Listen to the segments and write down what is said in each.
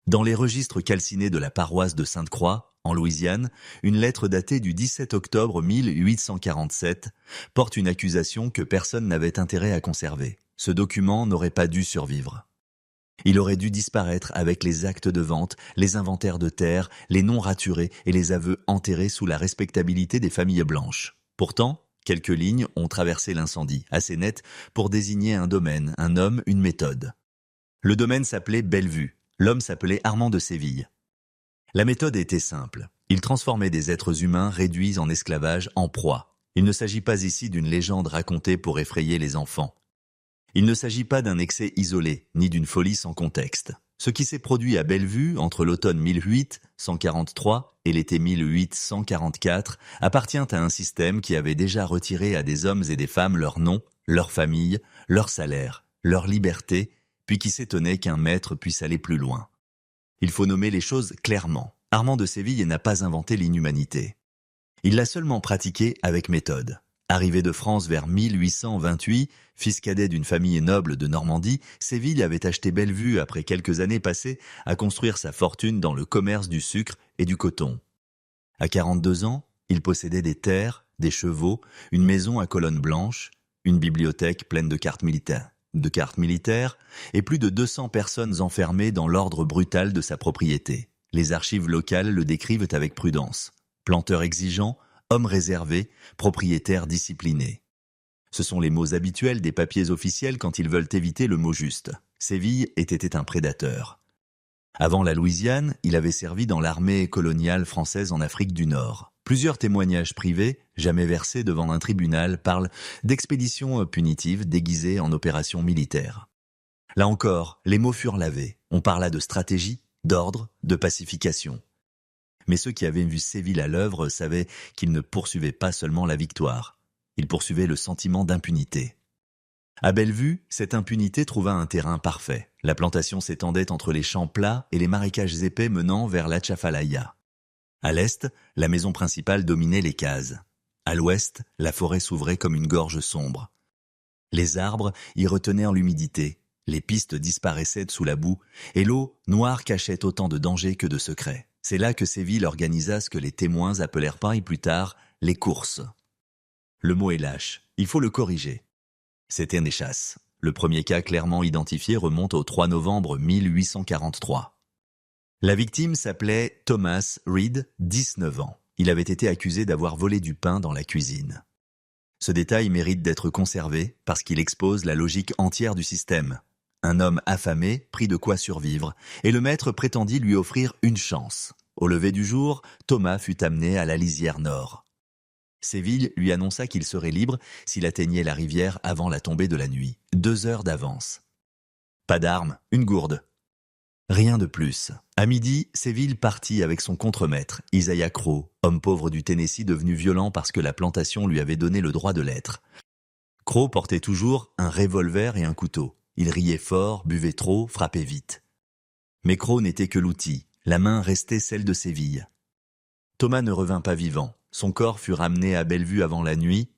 Dans les registres calcinés de la paroisse de Sainte-Croix, en Louisiane, une lettre datée du 17 octobre 1847 porte une accusation que personne n'avait intérêt à conserver. Ce document n'aurait pas dû survivre. Il aurait dû disparaître avec les actes de vente, les inventaires de terres, les noms raturés et les aveux enterrés sous la respectabilité des familles blanches. Pourtant, quelques lignes ont traversé l'incendie, assez nettes pour désigner un domaine, un homme, une méthode. Le domaine s'appelait Bellevue, l'homme s'appelait Armand de Séville. La méthode était simple. Il transformait des êtres humains réduits en esclavage en proie. Il ne s'agit pas ici d'une légende racontée pour effrayer les enfants. Il ne s'agit pas d'un excès isolé, ni d'une folie sans contexte. Ce qui s'est produit à Bellevue entre l'automne 1843 et l'été 1844 appartient à un système qui avait déjà retiré à des hommes et des femmes leur nom, leur famille, leur salaire, leur liberté, puis qui s'étonnait qu'un maître puisse aller plus loin. Il faut nommer les choses clairement. Armand de Séville n'a pas inventé l'inhumanité. Il l'a seulement pratiquée avec méthode. Arrivé de France vers 1828, fils cadet d'une famille noble de Normandie, Séville avait acheté Bellevue après quelques années passées à construire sa fortune dans le commerce du sucre et du coton. À 42 ans, il possédait des terres, des chevaux, une maison à colonnes blanches, une bibliothèque pleine de cartes militaires et plus de 200 personnes enfermées dans l'ordre brutal de sa propriété. Les archives locales le décrivent avec prudence. Planteur exigeant, homme réservé, propriétaire discipliné. Ce sont les mots habituels des papiers officiels quand ils veulent éviter le mot juste. Séville était un prédateur. Avant la Louisiane, il avait servi dans l'armée coloniale française en Afrique du Nord. Plusieurs témoignages privés, jamais versés devant un tribunal, parlent d'expéditions punitives déguisées en opérations militaires. Là encore, les mots furent lavés. On parla de stratégie, d'ordre, de pacification. Mais ceux qui avaient vu Séville à l'œuvre savaient qu'il ne poursuivait pas seulement la victoire. Il poursuivait le sentiment d'impunité. À Bellevue, cette impunité trouva un terrain parfait. La plantation s'étendait entre les champs plats et les marécages épais menant vers l'Atchafalaya. À l'est, la maison principale dominait les cases. À l'ouest, la forêt s'ouvrait comme une gorge sombre. Les arbres y retenaient l'humidité, les pistes disparaissaient sous la boue, et l'eau noire cachait autant de dangers que de secrets. C'est là que Séville organisa ce que les témoins appelèrent plus tard les courses. Le mot est lâche, il faut le corriger. C'était des chasses. Le premier cas clairement identifié remonte au 3 novembre 1843. La victime s'appelait Thomas Reed, 19 ans. Il avait été accusé d'avoir volé du pain dans la cuisine. Ce détail mérite d'être conservé parce qu'il expose la logique entière du système. Un homme affamé prit de quoi survivre, et le maître prétendit lui offrir une chance. Au lever du jour, Thomas fut amené à la lisière nord. Séville lui annonça qu'il serait libre s'il atteignait la rivière avant la tombée de la nuit. 2 heures d'avance. Pas d'armes, une gourde. Rien de plus. À midi, Séville partit avec son contremaître, Isaiah Crowe, homme pauvre du Tennessee devenu violent parce que la plantation lui avait donné le droit de l'être. Crowe portait toujours un revolver et un couteau. Il riait fort, buvait trop, frappait vite. Mais Crowe n'était que l'outil. La main restait celle de Séville. Thomas ne revint pas vivant. Son corps fut ramené à Bellevue avant la nuit.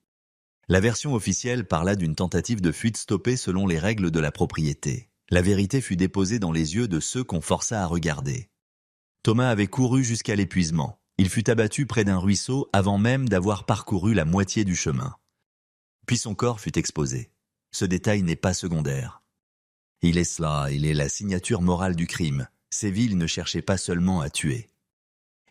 La version officielle parla d'une tentative de fuite stoppée selon les règles de la propriété. La vérité fut déposée dans les yeux de ceux qu'on força à regarder. Thomas avait couru jusqu'à l'épuisement. Il fut abattu près d'un ruisseau avant même d'avoir parcouru la moitié du chemin. Puis son corps fut exposé. Ce détail n'est pas secondaire. Il est la signature morale du crime. Séville ne cherchait pas seulement à tuer.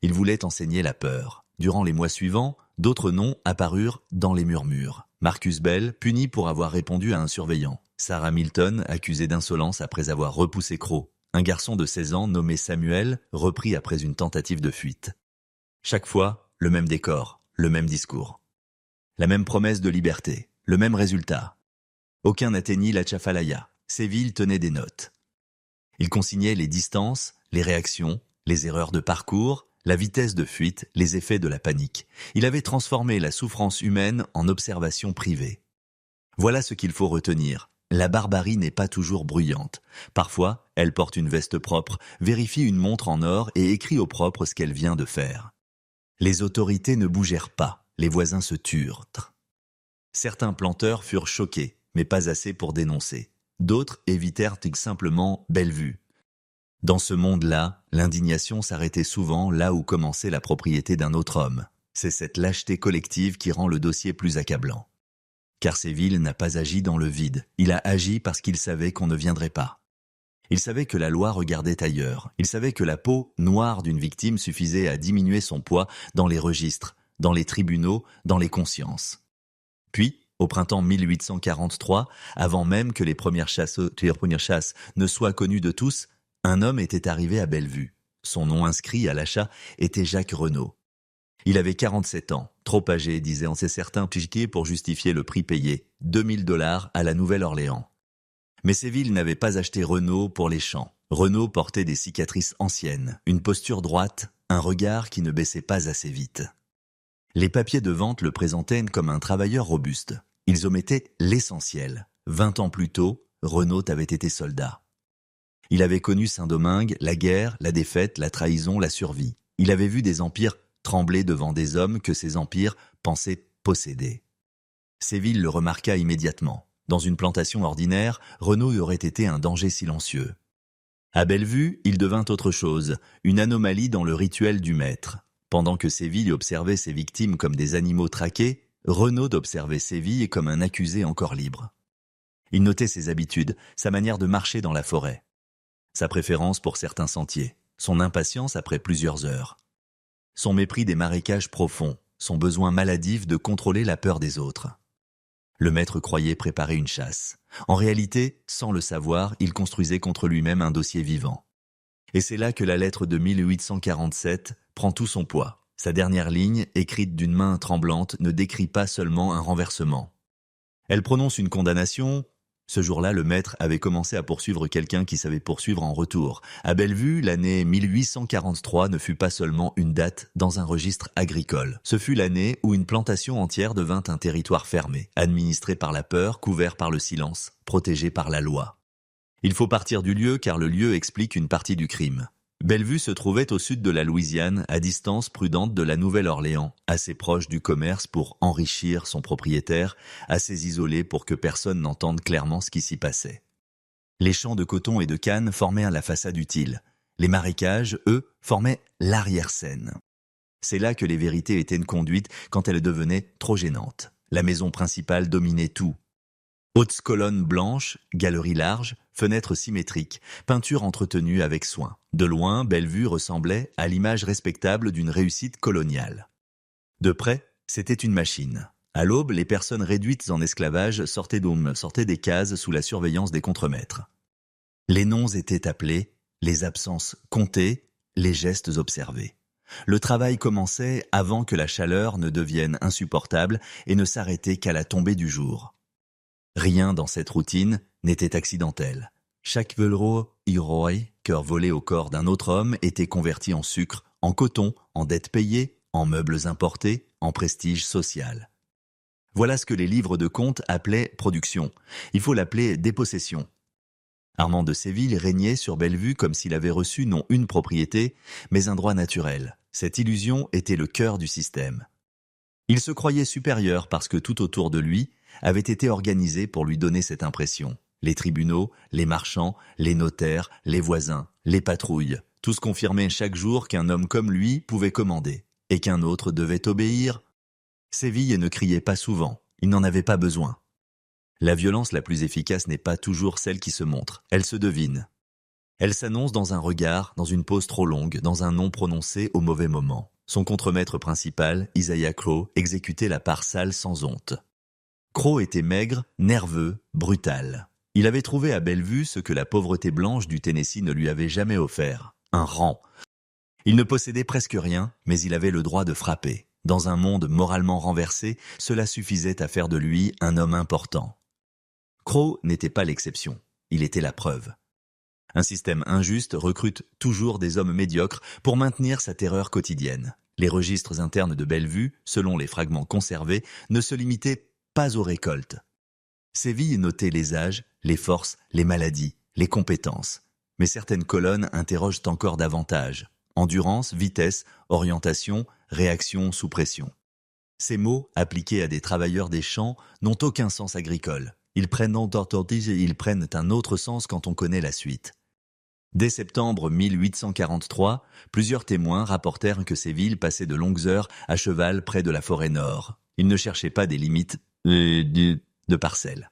Il voulait enseigner la peur. Durant les mois suivants, d'autres noms apparurent dans les murmures. Marcus Bell, puni pour avoir répondu à un surveillant. Sarah Milton, accusée d'insolence après avoir repoussé Crowe. Un garçon de 16 ans nommé Samuel, repris après une tentative de fuite. Chaque fois, le même décor, le même discours. La même promesse de liberté, le même résultat. Aucun n'atteignit l'Atchafalaya. Séville tenait des notes. Il consignait les distances, les réactions, les erreurs de parcours, la vitesse de fuite, les effets de la panique. Il avait transformé la souffrance humaine en observation privée. Voilà ce qu'il faut retenir. La barbarie n'est pas toujours bruyante. Parfois, elle porte une veste propre, vérifie une montre en or et écrit au propre ce qu'elle vient de faire. Les autorités ne bougèrent pas, les voisins se turent. Certains planteurs furent choqués, mais pas assez pour dénoncer. D'autres évitèrent simplement Bellevue. Dans ce monde-là, l'indignation s'arrêtait souvent là où commençait la propriété d'un autre homme. C'est cette lâcheté collective qui rend le dossier plus accablant. Car Séville n'a pas agi dans le vide, il a agi parce qu'il savait qu'on ne viendrait pas. Il savait que la loi regardait ailleurs, il savait que la peau noire d'une victime suffisait à diminuer son poids dans les registres, dans les tribunaux, dans les consciences. Puis, au printemps 1843, avant même que les premières chasses ne soient connues de tous, un homme était arrivé à Bellevue. Son nom inscrit à l'achat était Jacques Renaud. Il avait 47 ans, trop âgé, disait en ses certains piquets pour justifier le prix payé, $2000 à la Nouvelle-Orléans. Mais Séville n'avait pas acheté Renaud pour les champs. Renaud portait des cicatrices anciennes, une posture droite, un regard qui ne baissait pas assez vite. Les papiers de vente le présentaient comme un travailleur robuste. Ils omettaient l'essentiel. 20 ans plus tôt, Renaud avait été soldat. Il avait connu Saint-Domingue, la guerre, la défaite, la trahison, la survie. Il avait vu des empires trembler devant des hommes que ces empires pensaient posséder. Séville le remarqua immédiatement. Dans une plantation ordinaire, Renaud aurait été un danger silencieux. À Bellevue, il devint autre chose, une anomalie dans le rituel du maître. Pendant que Séville observait ses victimes comme des animaux traqués, Renaud observait Séville comme un accusé encore libre. Il notait ses habitudes, sa manière de marcher dans la forêt, sa préférence pour certains sentiers, son impatience après plusieurs heures, son mépris des marécages profonds, son besoin maladif de contrôler la peur des autres. Le maître croyait préparer une chasse. En réalité, sans le savoir, il construisait contre lui-même un dossier vivant. Et c'est là que la lettre de 1847 prend tout son poids. Sa dernière ligne, écrite d'une main tremblante, ne décrit pas seulement un renversement. Elle prononce une condamnation. Ce jour-là, le maître avait commencé à poursuivre quelqu'un qui savait poursuivre en retour. À Bellevue, l'année 1843 ne fut pas seulement une date dans un registre agricole. Ce fut l'année où une plantation entière devint un territoire fermé, administré par la peur, couvert par le silence, protégé par la loi. Il faut partir du lieu car le lieu explique une partie du crime. Bellevue se trouvait au sud de la Louisiane, à distance prudente de la Nouvelle-Orléans, assez proche du commerce pour enrichir son propriétaire, assez isolé pour que personne n'entende clairement ce qui s'y passait. Les champs de coton et de canne formaient la façade utile. Les marécages, eux, formaient l'arrière-scène. C'est là que les vérités étaient conduites quand elles devenaient trop gênantes. La maison principale dominait tout. Hautes colonnes blanches, galeries larges, fenêtres symétriques, peinture entretenue avec soin. De loin, Bellevue ressemblait à l'image respectable d'une réussite coloniale. De près, c'était une machine. À l'aube, les personnes réduites en esclavage sortaient des cases sous la surveillance des contremaîtres. Les noms étaient appelés, les absences comptées, les gestes observés. Le travail commençait avant que la chaleur ne devienne insupportable et ne s'arrêtait qu'à la tombée du jour. Rien dans cette routine n'était accidentel. Chaque velro cœur volé au corps d'un autre homme, était converti en sucre, en coton, en dettes payées, en meubles importés, en prestige social. Voilà ce que les livres de comptes appelaient production. Il faut l'appeler dépossession. Armand de Séville régnait sur Bellevue comme s'il avait reçu non une propriété, mais un droit naturel. Cette illusion était le cœur du système. Il se croyait supérieur parce que tout autour de lui avait été organisé pour lui donner cette impression. Les tribunaux, les marchands, les notaires, les voisins, les patrouilles, tous confirmaient chaque jour qu'un homme comme lui pouvait commander et qu'un autre devait obéir. Séville ne criait pas souvent, il n'en avait pas besoin. La violence la plus efficace n'est pas toujours celle qui se montre, elle se devine. Elle s'annonce dans un regard, dans une pause trop longue, dans un nom prononcé au mauvais moment. Son contremaître principal, Isaiah Crowe, exécutait la part sale sans honte. Crowe était maigre, nerveux, brutal. Il avait trouvé à Bellevue ce que la pauvreté blanche du Tennessee ne lui avait jamais offert, un rang. Il ne possédait presque rien, mais il avait le droit de frapper. Dans un monde moralement renversé, cela suffisait à faire de lui un homme important. Crowe n'était pas l'exception, il était la preuve. Un système injuste recrute toujours des hommes médiocres pour maintenir sa terreur quotidienne. Les registres internes de Bellevue, selon les fragments conservés, ne se limitaient pas aux récoltes. Séville notait les âges, les forces, les maladies, les compétences. Mais certaines colonnes interrogent encore davantage. Endurance, vitesse, orientation, réaction sous pression. Ces mots, appliqués à des travailleurs des champs, n'ont aucun sens agricole. Ils prennent un autre sens quand on connaît la suite. Dès septembre 1843, plusieurs témoins rapportèrent que Séville passait de longues heures à cheval près de la forêt nord. Il ne cherchait pas des limites de parcelles.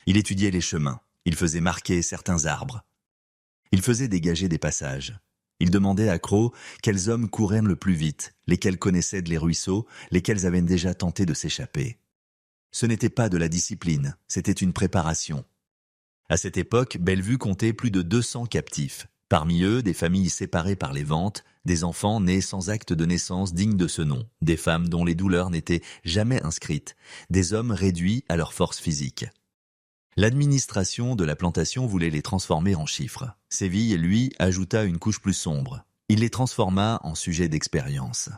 Il étudiait les chemins, il faisait marquer certains arbres. Il faisait dégager des passages. Il demandait à Cros quels hommes couraient le plus vite, lesquels connaissaient les ruisseaux, lesquels avaient déjà tenté de s'échapper. Ce n'était pas de la discipline, c'était une préparation. À cette époque, Bellevue comptait plus de 200 captifs. Parmi eux, des familles séparées par les ventes, des enfants nés sans acte de naissance digne de ce nom, des femmes dont les douleurs n'étaient jamais inscrites, des hommes réduits à leur force physique. L'administration de la plantation voulait les transformer en chiffres. Séville, lui, ajouta une couche plus sombre. Il les transforma en sujets d'expérience.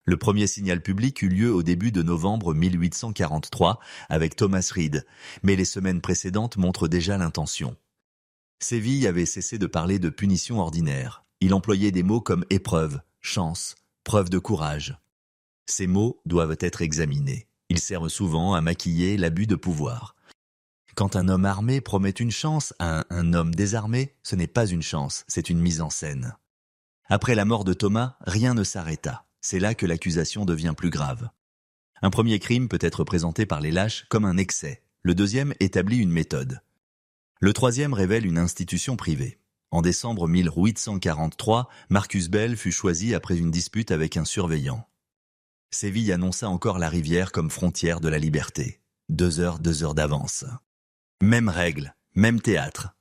Le premier signal public eut lieu au début de novembre 1843 avec Thomas Reed, mais les semaines précédentes montrent déjà l'intention. Séville avait cessé de parler de punition ordinaire. Il employait des mots comme épreuve, chance, preuve de courage. Ces mots doivent être examinés. Ils servent souvent à maquiller l'abus de pouvoir. Quand un homme armé promet une chance à un homme désarmé, ce n'est pas une chance, c'est une mise en scène. Après la mort de Thomas, rien ne s'arrêta. C'est là que l'accusation devient plus grave. Un premier crime peut être présenté par les lâches comme un excès. Le deuxième établit une méthode. Le troisième révèle une institution privée. En décembre 1843, Marcus Bell fut choisi après une dispute avec un surveillant. Séville annonça encore la rivière comme frontière de la liberté. 2 heures d'avance. Même règle, même théâtre.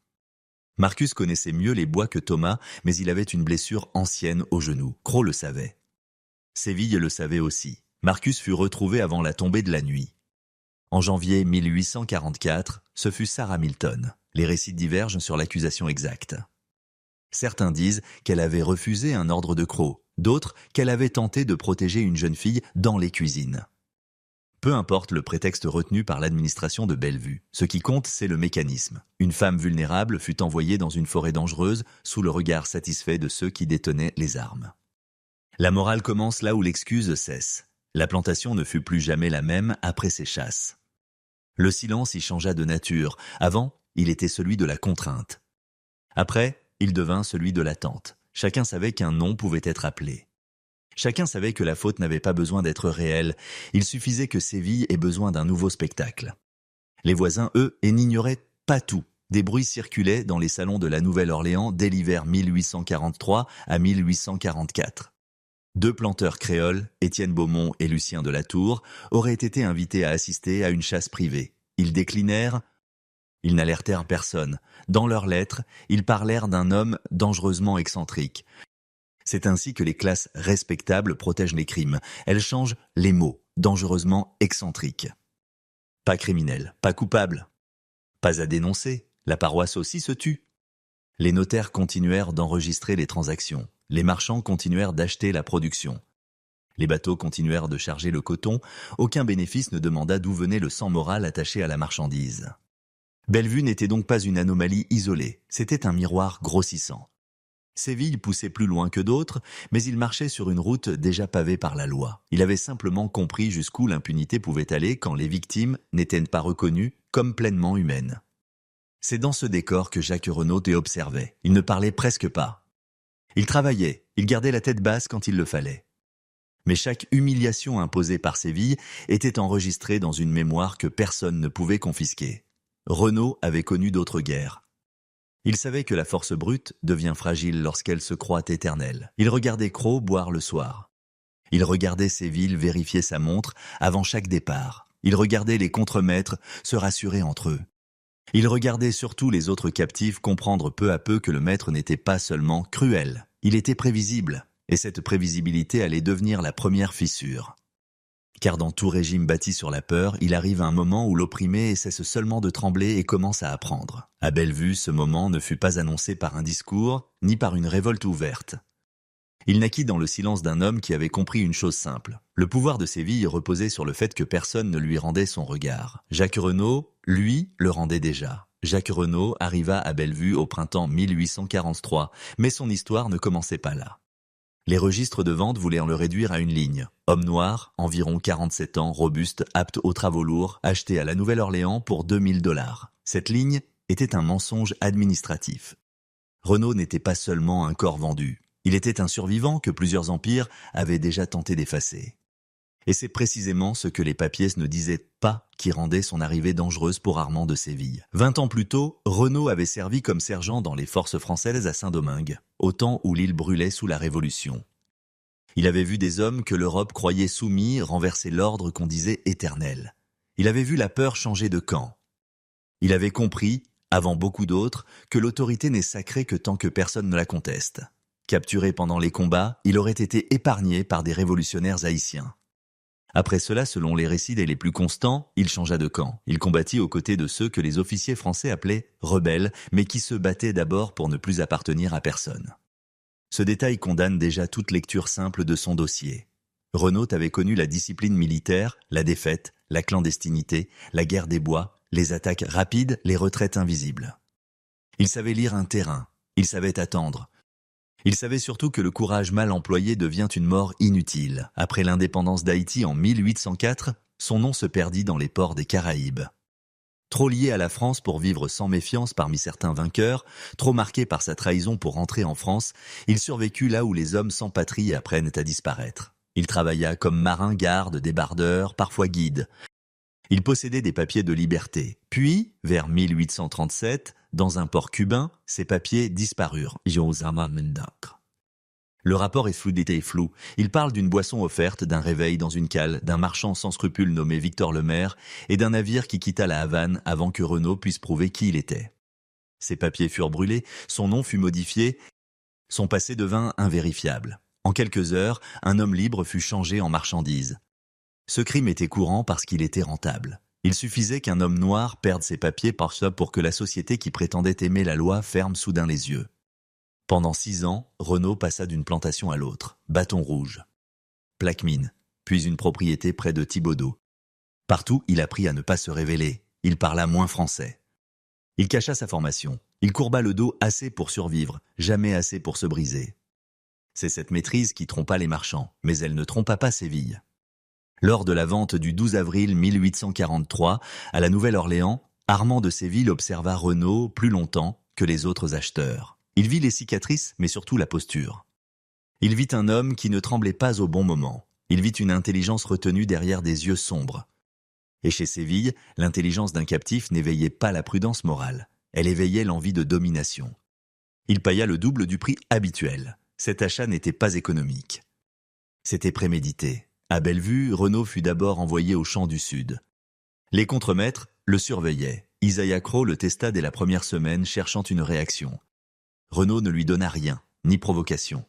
Marcus connaissait mieux les bois que Thomas, mais il avait une blessure ancienne au genou. Cros le savait. Séville le savait aussi. Marcus fut retrouvé avant la tombée de la nuit. En janvier 1844, ce fut Sarah Milton. Les récits divergent sur l'accusation exacte. Certains disent qu'elle avait refusé un ordre de Cros, d'autres qu'elle avait tenté de protéger une jeune fille dans les cuisines. Peu importe le prétexte retenu par l'administration de Bellevue, ce qui compte, c'est le mécanisme. Une femme vulnérable fut envoyée dans une forêt dangereuse sous le regard satisfait de ceux qui détenaient les armes. La morale commence là où l'excuse cesse. La plantation ne fut plus jamais la même après ces chasses. Le silence y changea de nature. Avant, il était celui de la contrainte. Après, il devint celui de l'attente. Chacun savait qu'un nom pouvait être appelé. Chacun savait que la faute n'avait pas besoin d'être réelle. Il suffisait que Séville ait besoin d'un nouveau spectacle. Les voisins, eux, n'ignoraient pas tout. Des bruits circulaient dans les salons de la Nouvelle-Orléans dès l'hiver 1843 à 1844. 2 planteurs créoles, Étienne Beaumont et Lucien de la Tour, auraient été invités à assister à une chasse privée. Ils déclinèrent. Ils n'alertèrent personne. Dans leurs lettres, ils parlèrent d'un homme dangereusement excentrique. C'est ainsi que les classes respectables protègent les crimes. Elles changent les mots, dangereusement excentrique. Pas criminel, pas coupable. Pas à dénoncer, la paroisse aussi se tue. Les notaires continuèrent d'enregistrer les transactions. Les marchands continuèrent d'acheter la production. Les bateaux continuèrent de charger le coton. Aucun bénéfice ne demanda d'où venait le sang moral attaché à la marchandise. Bellevue n'était donc pas une anomalie isolée, c'était un miroir grossissant. Séville poussait plus loin que d'autres, mais il marchait sur une route déjà pavée par la loi. Il avait simplement compris jusqu'où l'impunité pouvait aller quand les victimes n'étaient pas reconnues comme pleinement humaines. C'est dans ce décor que Jacques Renaud observait. Il ne parlait presque pas. Il travaillait, il gardait la tête basse quand il le fallait. Mais chaque humiliation imposée par Séville était enregistrée dans une mémoire que personne ne pouvait confisquer. Renaud avait connu d'autres guerres. Il savait que la force brute devient fragile lorsqu'elle se croit éternelle. Il regardait Cros boire le soir. Il regardait Séville vérifier sa montre avant chaque départ. Il regardait les contremaîtres se rassurer entre eux. Il regardait surtout les autres captifs comprendre peu à peu que le maître n'était pas seulement cruel. Il était prévisible, et cette prévisibilité allait devenir la première fissure. Car dans tout régime bâti sur la peur, il arrive un moment où l'opprimé cesse seulement de trembler et commence à apprendre. À Bellevue, ce moment ne fut pas annoncé par un discours, ni par une révolte ouverte. Il naquit dans le silence d'un homme qui avait compris une chose simple. Le pouvoir de Séville reposait sur le fait que personne ne lui rendait son regard. Jacques Renaud, lui, le rendait déjà. Jacques Renaud arriva à Bellevue au printemps 1843, mais son histoire ne commençait pas là. Les registres de vente voulaient en le réduire à une ligne. Homme noir, environ 47 ans, robuste, apte aux travaux lourds, acheté à la Nouvelle-Orléans pour $2000. Cette ligne était un mensonge administratif. Renaud n'était pas seulement un corps vendu. Il était un survivant que plusieurs empires avaient déjà tenté d'effacer. Et c'est précisément ce que les papiers ne disaient pas qui rendait son arrivée dangereuse pour Armand de Séville. 20 ans plus tôt, Renaud avait servi comme sergent dans les forces françaises à Saint-Domingue, au temps où l'île brûlait sous la Révolution. Il avait vu des hommes que l'Europe croyait soumis renverser l'ordre qu'on disait éternel. Il avait vu la peur changer de camp. Il avait compris, avant beaucoup d'autres, que l'autorité n'est sacrée que tant que personne ne la conteste. Capturé pendant les combats, il aurait été épargné par des révolutionnaires haïtiens. Après cela, selon les récits les plus constants, il changea de camp. Il combattit aux côtés de ceux que les officiers français appelaient rebelles, mais qui se battaient d'abord pour ne plus appartenir à personne. Ce détail condamne déjà toute lecture simple de son dossier. Renaud avait connu la discipline militaire, la défaite, la clandestinité, la guerre des bois, les attaques rapides, les retraites invisibles. Il savait lire un terrain, il savait attendre. Il savait surtout que le courage mal employé devient une mort inutile. Après l'indépendance d'Haïti en 1804, son nom se perdit dans les ports des Caraïbes. Trop lié à la France pour vivre sans méfiance parmi certains vainqueurs, trop marqué par sa trahison pour rentrer en France, il survécut là où les hommes sans patrie apprennent à disparaître. Il travailla comme marin, garde, débardeur, parfois guide. Il possédait des papiers de liberté. Puis, vers 1837, dans un port cubain, ces papiers disparurent. Le rapport est flou. Il parle d'une boisson offerte, d'un réveil dans une cale, d'un marchand sans scrupules nommé Victor Lemaire et d'un navire qui quitta la Havane avant que Renaud puisse prouver qui il était. Ses papiers furent brûlés, son nom fut modifié, son passé devint invérifiable. En quelques heures, un homme libre fut changé en marchandise. Ce crime était courant parce qu'il était rentable. Il suffisait qu'un homme noir perde ses papiers pour que la société qui prétendait aimer la loi ferme soudain les yeux. Pendant 6 ans, Renaud passa d'une plantation à l'autre. Bâton rouge, Plaquemine, puis une propriété près de Thibodaux. Partout, il apprit à ne pas se révéler. Il parla moins français. Il cacha sa formation. Il courba le dos assez pour survivre, jamais assez pour se briser. C'est cette maîtrise qui trompa les marchands, mais elle ne trompa pas Séville. Lors de la vente du 12 avril 1843, à la Nouvelle-Orléans, Armand de Séville observa Renaud plus longtemps que les autres acheteurs. Il vit les cicatrices, mais surtout la posture. Il vit un homme qui ne tremblait pas au bon moment. Il vit une intelligence retenue derrière des yeux sombres. Et chez Séville, l'intelligence d'un captif n'éveillait pas la prudence morale. Elle éveillait l'envie de domination. Il paya le double du prix habituel. Cet achat n'était pas économique. C'était prémédité. À Bellevue, Renaud fut d'abord envoyé au champ du Sud. Les contremaîtres le surveillaient. Isaiah Crowe le testa dès la première semaine, cherchant une réaction. Renaud ne lui donna rien, ni provocation,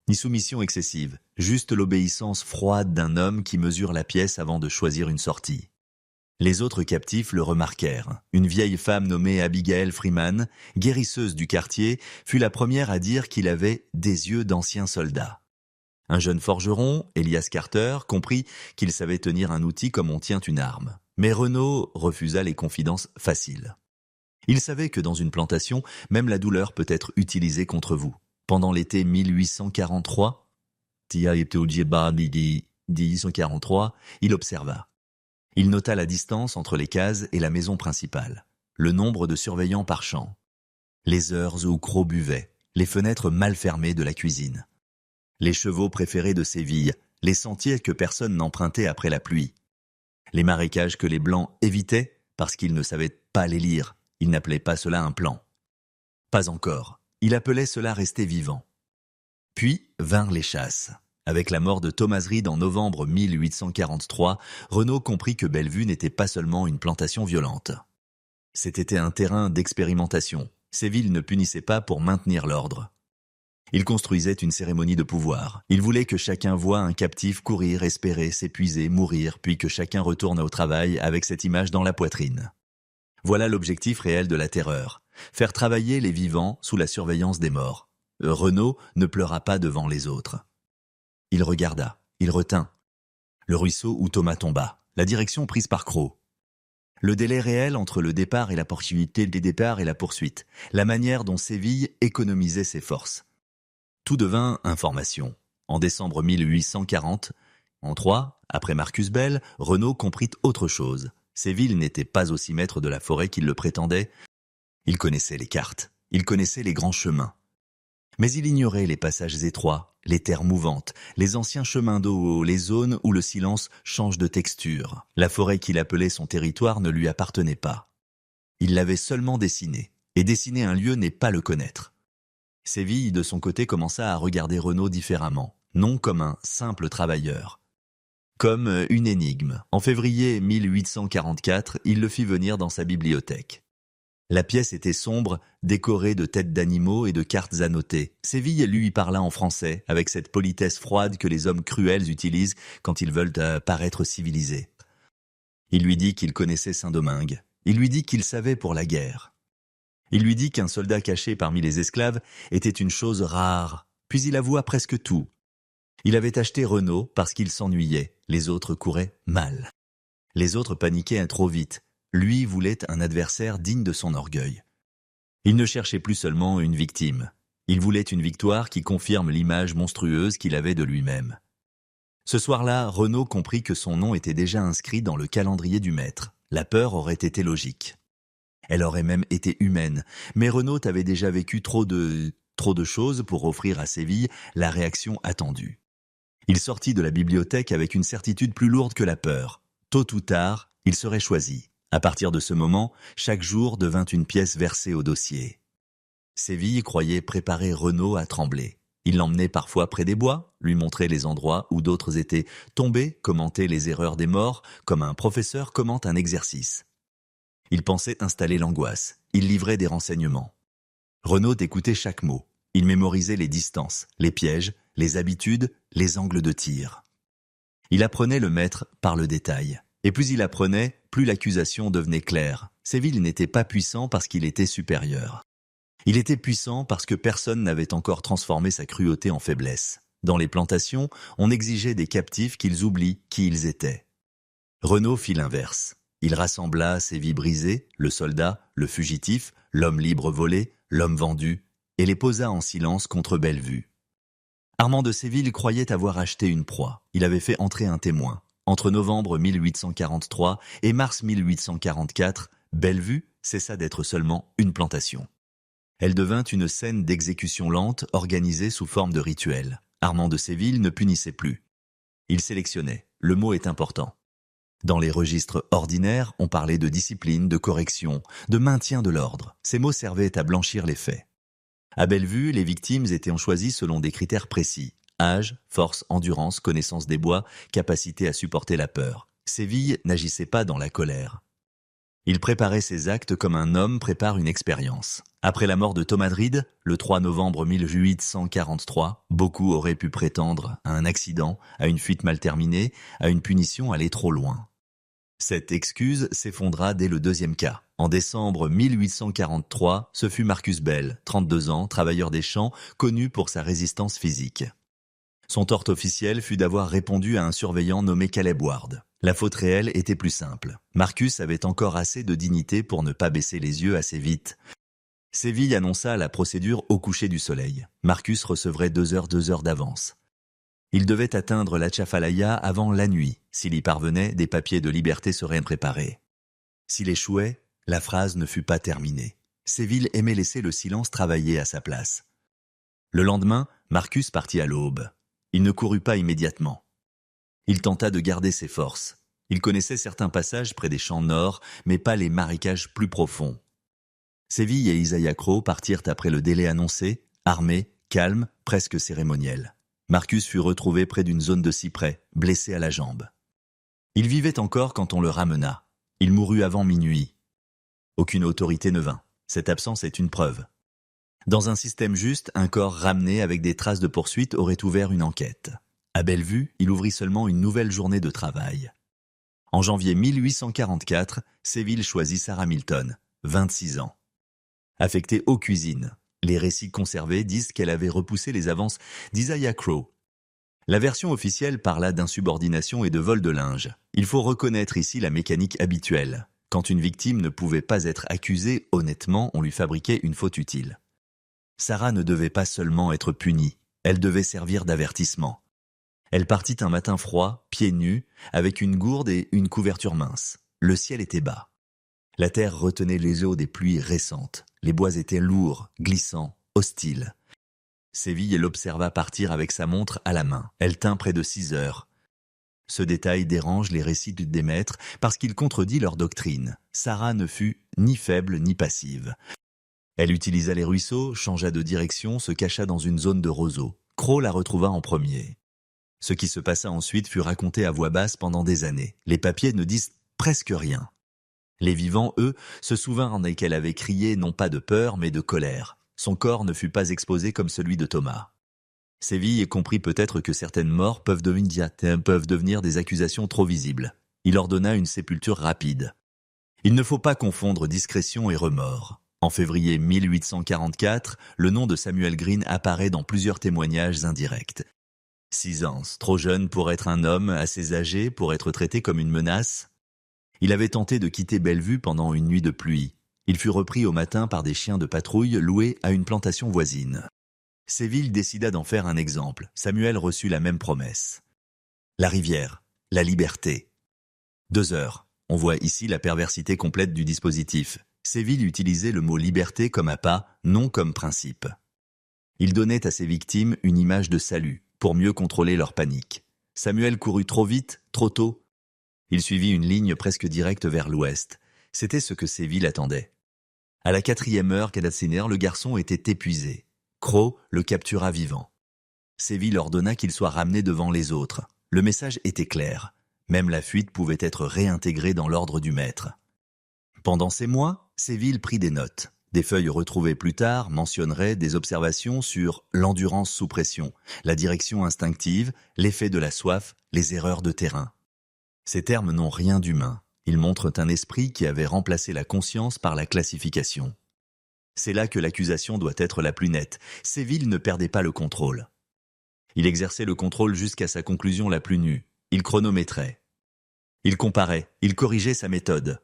ni soumission excessive, juste l'obéissance froide d'un homme qui mesure la pièce avant de choisir une sortie. Les autres captifs le remarquèrent. Une vieille femme nommée Abigail Freeman, guérisseuse du quartier, fut la première à dire qu'il avait des yeux d'ancien soldat. Un jeune forgeron, Elias Carter, comprit qu'il savait tenir un outil comme on tient une arme. Mais Renaud refusa les confidences faciles. Il savait que dans une plantation, même la douleur peut être utilisée contre vous. Pendant l'été 1843, il observa. Il nota la distance entre les cases et la maison principale, le nombre de surveillants par champ, les heures où Crowe buvait, les fenêtres mal fermées de la cuisine, les chevaux préférés de Séville, les sentiers que personne n'empruntait après la pluie, les marécages que les Blancs évitaient parce qu'ils ne savaient pas les lire. Il n'appelait pas cela un plan. Pas encore. Il appelait cela rester vivant. Puis vinrent les chasses. Avec la mort de Thomas Reed en novembre 1843, Renaud comprit que Bellevue n'était pas seulement une plantation violente. C'était un terrain d'expérimentation. Séville ne punissait pas pour maintenir l'ordre. Il construisait une cérémonie de pouvoir. Il voulait que chacun voie un captif courir, espérer, s'épuiser, mourir, puis que chacun retourne au travail avec cette image dans la poitrine. Voilà l'objectif réel de la terreur. Faire travailler les vivants sous la surveillance des morts. Renaud ne pleura pas devant les autres. Il regarda, il retint. Le ruisseau où Thomas tomba, la direction prise par Crowe. Le délai réel entre le départ et la poursuite, des départs et la poursuite. La manière dont Séville économisait ses forces. Tout devint information. En décembre 1840, en Troyes, après Marcus Bell, Renaud comprit autre chose. Séville n'était pas aussi maître de la forêt qu'il le prétendait. Il connaissait les cartes. Il connaissait les grands chemins. Mais il ignorait les passages étroits, les terres mouvantes, les anciens chemins d'eau, les zones où le silence change de texture. La forêt qu'il appelait son territoire ne lui appartenait pas. Il l'avait seulement dessinée, et dessiner un lieu n'est pas le connaître. Séville, de son côté, commença à regarder Renaud différemment, non comme un simple travailleur, comme une énigme. En février 1844, il le fit venir dans sa bibliothèque. La pièce était sombre, décorée de têtes d'animaux et de cartes annotées. Séville lui parla en français, avec cette politesse froide que les hommes cruels utilisent quand ils veulent paraître civilisés. Il lui dit qu'il connaissait Saint-Domingue. Il lui dit qu'il savait pour la guerre. Il lui dit qu'un soldat caché parmi les esclaves était une chose rare, puis il avoua presque tout. Il avait acheté Renaud parce qu'il s'ennuyait, les autres couraient mal. Les autres paniquaient trop vite. Lui voulait un adversaire digne de son orgueil. Il ne cherchait plus seulement une victime. Il voulait une victoire qui confirme l'image monstrueuse qu'il avait de lui-même. Ce soir-là, Renaud comprit que son nom était déjà inscrit dans le calendrier du maître. La peur aurait été logique. Elle aurait même été humaine, mais Renaud avait déjà vécu trop de choses pour offrir à Séville la réaction attendue. Il sortit de la bibliothèque avec une certitude plus lourde que la peur. Tôt ou tard, il serait choisi. À partir de ce moment, chaque jour devint une pièce versée au dossier. Séville croyait préparer Renaud à trembler. Il l'emmenait parfois près des bois, lui montrait les endroits où d'autres étaient tombés, commentait les erreurs des morts, comme un professeur commente un exercice. Il pensait installer l'angoisse. Il livrait des renseignements. Renaud écoutait chaque mot. Il mémorisait les distances, les pièges, les habitudes, les angles de tir. Il apprenait le maître par le détail. Et plus il apprenait, plus l'accusation devenait claire. Séville n'était pas puissant parce qu'il était supérieur. Il était puissant parce que personne n'avait encore transformé sa cruauté en faiblesse. Dans les plantations, on exigeait des captifs qu'ils oublient qui ils étaient. Renaud fit l'inverse. Il rassembla ses vies brisées, le soldat, le fugitif, l'homme libre volé, l'homme vendu, et les posa en silence contre Bellevue. Armand de Séville croyait avoir acheté une proie. Il avait fait entrer un témoin. Entre novembre 1843 et mars 1844, Bellevue cessa d'être seulement une plantation. Elle devint une scène d'exécution lente organisée sous forme de rituel. Armand de Séville ne punissait plus. Il sélectionnait. Le mot est important. Dans les registres ordinaires, on parlait de discipline, de correction, de maintien de l'ordre. Ces mots servaient à blanchir les faits. À Bellevue, les victimes étaient choisies selon des critères précis. Âge, force, endurance, connaissance des bois, capacité à supporter la peur. Séville n'agissait pas dans la colère. Il préparait ses actes comme un homme prépare une expérience. Après la mort de Thomadrid, le 3 novembre 1843, beaucoup auraient pu prétendre à un accident, à une fuite mal terminée, à une punition allée trop loin. Cette excuse s'effondra dès le deuxième cas. En décembre 1843, ce fut Marcus Bell, 32 ans, travailleur des champs, connu pour sa résistance physique. Son tort officiel fut d'avoir répondu à un surveillant nommé Caleb Ward. La faute réelle était plus simple. Marcus avait encore assez de dignité pour ne pas baisser les yeux assez vite. Séville annonça la procédure au coucher du soleil. Marcus recevrait 2 heures d'avance. Il devait atteindre la Tchafalaya avant la nuit. S'il y parvenait, des papiers de liberté seraient préparés. S'il échouait, la phrase ne fut pas terminée. Séville aimait laisser le silence travailler à sa place. Le lendemain, Marcus partit à l'aube. Il ne courut pas immédiatement. Il tenta de garder ses forces. Il connaissait certains passages près des champs nord, mais pas les marécages plus profonds. Séville et Isaiah Crowe partirent après le délai annoncé, armés, calmes, presque cérémoniels. Marcus fut retrouvé près d'une zone de cyprès, blessé à la jambe. Il vivait encore quand on le ramena. Il mourut avant minuit. Aucune autorité ne vint. Cette absence est une preuve. Dans un système juste, un corps ramené avec des traces de poursuite aurait ouvert une enquête. À Bellevue, il ouvrit seulement une nouvelle journée de travail. En janvier 1844, Séville choisit Sarah Milton, 26 ans. Affectée aux cuisines, les récits conservés disent qu'elle avait repoussé les avances d'Isaiah Crowe. La version officielle parla d'insubordination et de vol de linge. Il faut reconnaître ici la mécanique habituelle. Quand une victime ne pouvait pas être accusée, honnêtement, on lui fabriquait une faute utile. Sarah ne devait pas seulement être punie, elle devait servir d'avertissement. Elle partit un matin froid, pieds nus, avec une gourde et une couverture mince. Le ciel était bas. La terre retenait les eaux des pluies récentes. Les bois étaient lourds, glissants, hostiles. Séville l'observa partir avec sa montre à la main. Elle tint près de 6 heures. Ce détail dérange les récits des maîtres parce qu'il contredit leur doctrine. Sarah ne fut ni faible ni passive. Elle utilisa les ruisseaux, changea de direction, se cacha dans une zone de roseaux. Croc la retrouva en premier. Ce qui se passa ensuite fut raconté à voix basse pendant des années. Les papiers ne disent presque rien. Les vivants, eux, se souvinrent qu'elle avait crié non pas de peur, mais de colère. Son corps ne fut pas exposé comme celui de Thomas. Séville comprit peut-être que certaines morts peuvent devenir des accusations trop visibles. Il ordonna une sépulture rapide. Il ne faut pas confondre discrétion et remords. En février 1844, le nom de Samuel Green apparaît dans plusieurs témoignages indirects. 6 ans, trop jeune pour être un homme, assez âgé pour être traité comme une menace. Il avait tenté de quitter Bellevue pendant une nuit de pluie. Il fut repris au matin par des chiens de patrouille loués à une plantation voisine. Séville décida d'en faire un exemple. Samuel reçut la même promesse. La rivière, la liberté. 2 heures. On voit ici la perversité complète du dispositif. Séville utilisait le mot liberté comme appât, non comme principe. Il donnait à ses victimes une image de salut, pour mieux contrôler leur panique. Samuel courut trop vite, trop tôt. Il suivit une ligne presque directe vers l'ouest. C'était ce que Séville attendait. À la 4e heure qu'Adassiner, le garçon était épuisé. Croc le captura vivant. Séville ordonna qu'il soit ramené devant les autres. Le message était clair. Même la fuite pouvait être réintégrée dans l'ordre du maître. Pendant ces mois, Séville prit des notes. Des feuilles retrouvées plus tard mentionneraient des observations sur l'endurance sous pression, la direction instinctive, l'effet de la soif, les erreurs de terrain. Ces termes n'ont rien d'humain. Ils montrent un esprit qui avait remplacé la conscience par la classification. C'est là que l'accusation doit être la plus nette. Séville ne perdait pas le contrôle. Il exerçait le contrôle jusqu'à sa conclusion la plus nue. Il chronométrait. Il comparait, il corrigeait sa méthode.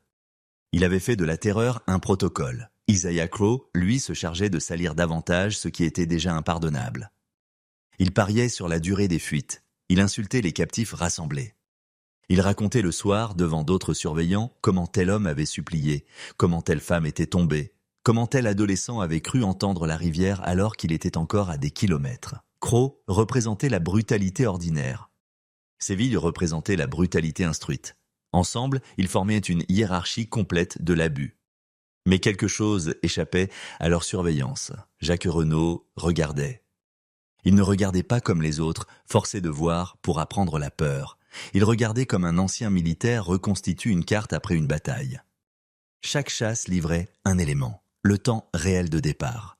Il avait fait de la terreur un protocole. Isaiah Croc, lui, se chargeait de salir davantage ce qui était déjà impardonnable. Il pariait sur la durée des fuites. Il insultait les captifs rassemblés. Il racontait le soir, devant d'autres surveillants, comment tel homme avait supplié, comment telle femme était tombée, comment tel adolescent avait cru entendre la rivière alors qu'il était encore à des kilomètres. Croc représentait la brutalité ordinaire. Séville représentait la brutalité instruite. Ensemble, ils formaient une hiérarchie complète de l'abus. Mais quelque chose échappait à leur surveillance. Jacques Renaud regardait. Il ne regardait pas comme les autres, forcé de voir pour apprendre la peur. Il regardait comme un ancien militaire reconstitue une carte après une bataille. Chaque chasse livrait un élément, le temps réel de départ.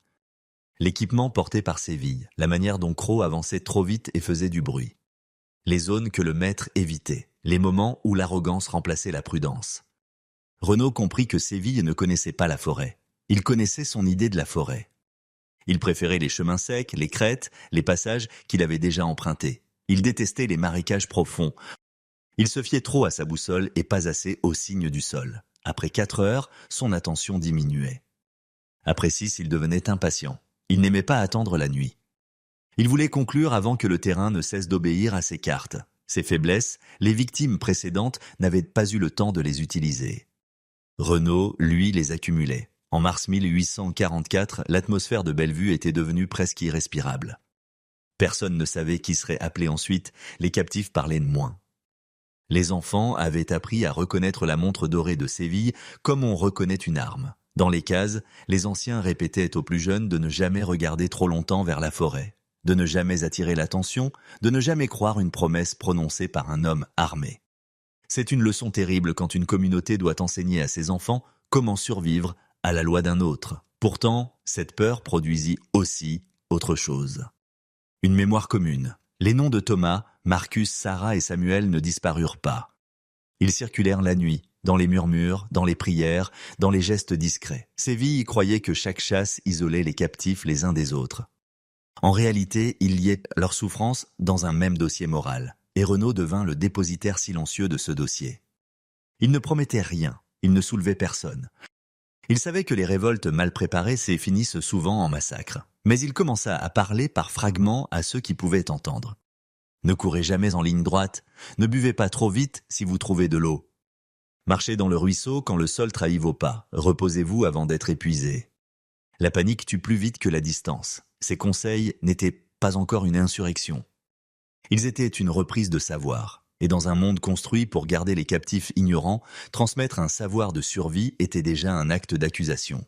L'équipement porté par Séville, la manière dont Croc avançait trop vite et faisait du bruit. Les zones que le maître évitait. Les moments où l'arrogance remplaçait la prudence. Renaud comprit que Séville ne connaissait pas la forêt. Il connaissait son idée de la forêt. Il préférait les chemins secs, les crêtes, les passages qu'il avait déjà empruntés. Il détestait les marécages profonds. Il se fiait trop à sa boussole et pas assez aux signes du sol. Après 4 heures, son attention diminuait. Après 6, il devenait impatient. Il n'aimait pas attendre la nuit. Il voulait conclure avant que le terrain ne cesse d'obéir à ses cartes. Ses faiblesses, les victimes précédentes n'avaient pas eu le temps de les utiliser. Renaud, lui, les accumulait. En mars 1844, l'atmosphère de Bellevue était devenue presque irrespirable. Personne ne savait qui serait appelé ensuite, les captifs parlaient de moins. Les enfants avaient appris à reconnaître la montre dorée de Séville comme on reconnaît une arme. Dans les cases, les anciens répétaient aux plus jeunes de ne jamais regarder trop longtemps vers la forêt, de ne jamais attirer l'attention, de ne jamais croire une promesse prononcée par un homme armé. C'est une leçon terrible quand une communauté doit enseigner à ses enfants comment survivre à la loi d'un autre. Pourtant, cette peur produisit aussi autre chose. Une mémoire commune. Les noms de Thomas, Marcus, Sarah et Samuel ne disparurent pas. Ils circulèrent la nuit, dans les murmures, dans les prières, dans les gestes discrets. Séville croyait que chaque chasse isolait les captifs les uns des autres. En réalité, il liait leur souffrance dans un même dossier moral, et Renaud devint le dépositaire silencieux de ce dossier. Il ne promettait rien, il ne soulevait personne. Il savait que les révoltes mal préparées finissent souvent en massacre, mais il commença à parler par fragments à ceux qui pouvaient entendre. Ne courez jamais en ligne droite, ne buvez pas trop vite si vous trouvez de l'eau. Marchez dans le ruisseau quand le sol trahit vos pas, reposez-vous avant d'être épuisé. La panique tue plus vite que la distance. Ses conseils n'étaient pas encore une insurrection. Ils étaient une reprise de savoir. Et dans un monde construit pour garder les captifs ignorants, transmettre un savoir de survie était déjà un acte d'accusation.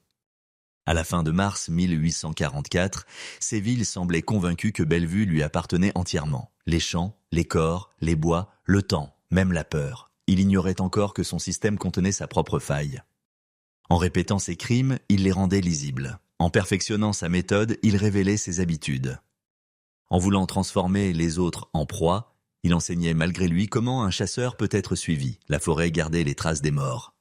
À la fin de mars 1844, Séville semblait convaincu que Bellevue lui appartenait entièrement. Les champs, les corps, les bois, le temps, même la peur. Il ignorait encore que son système contenait sa propre faille. En répétant ses crimes, il les rendait lisibles. En perfectionnant sa méthode, il révélait ses habitudes. En voulant transformer les autres en proie, il enseignait malgré lui comment un chasseur peut être suivi. La forêt gardait les traces des morts.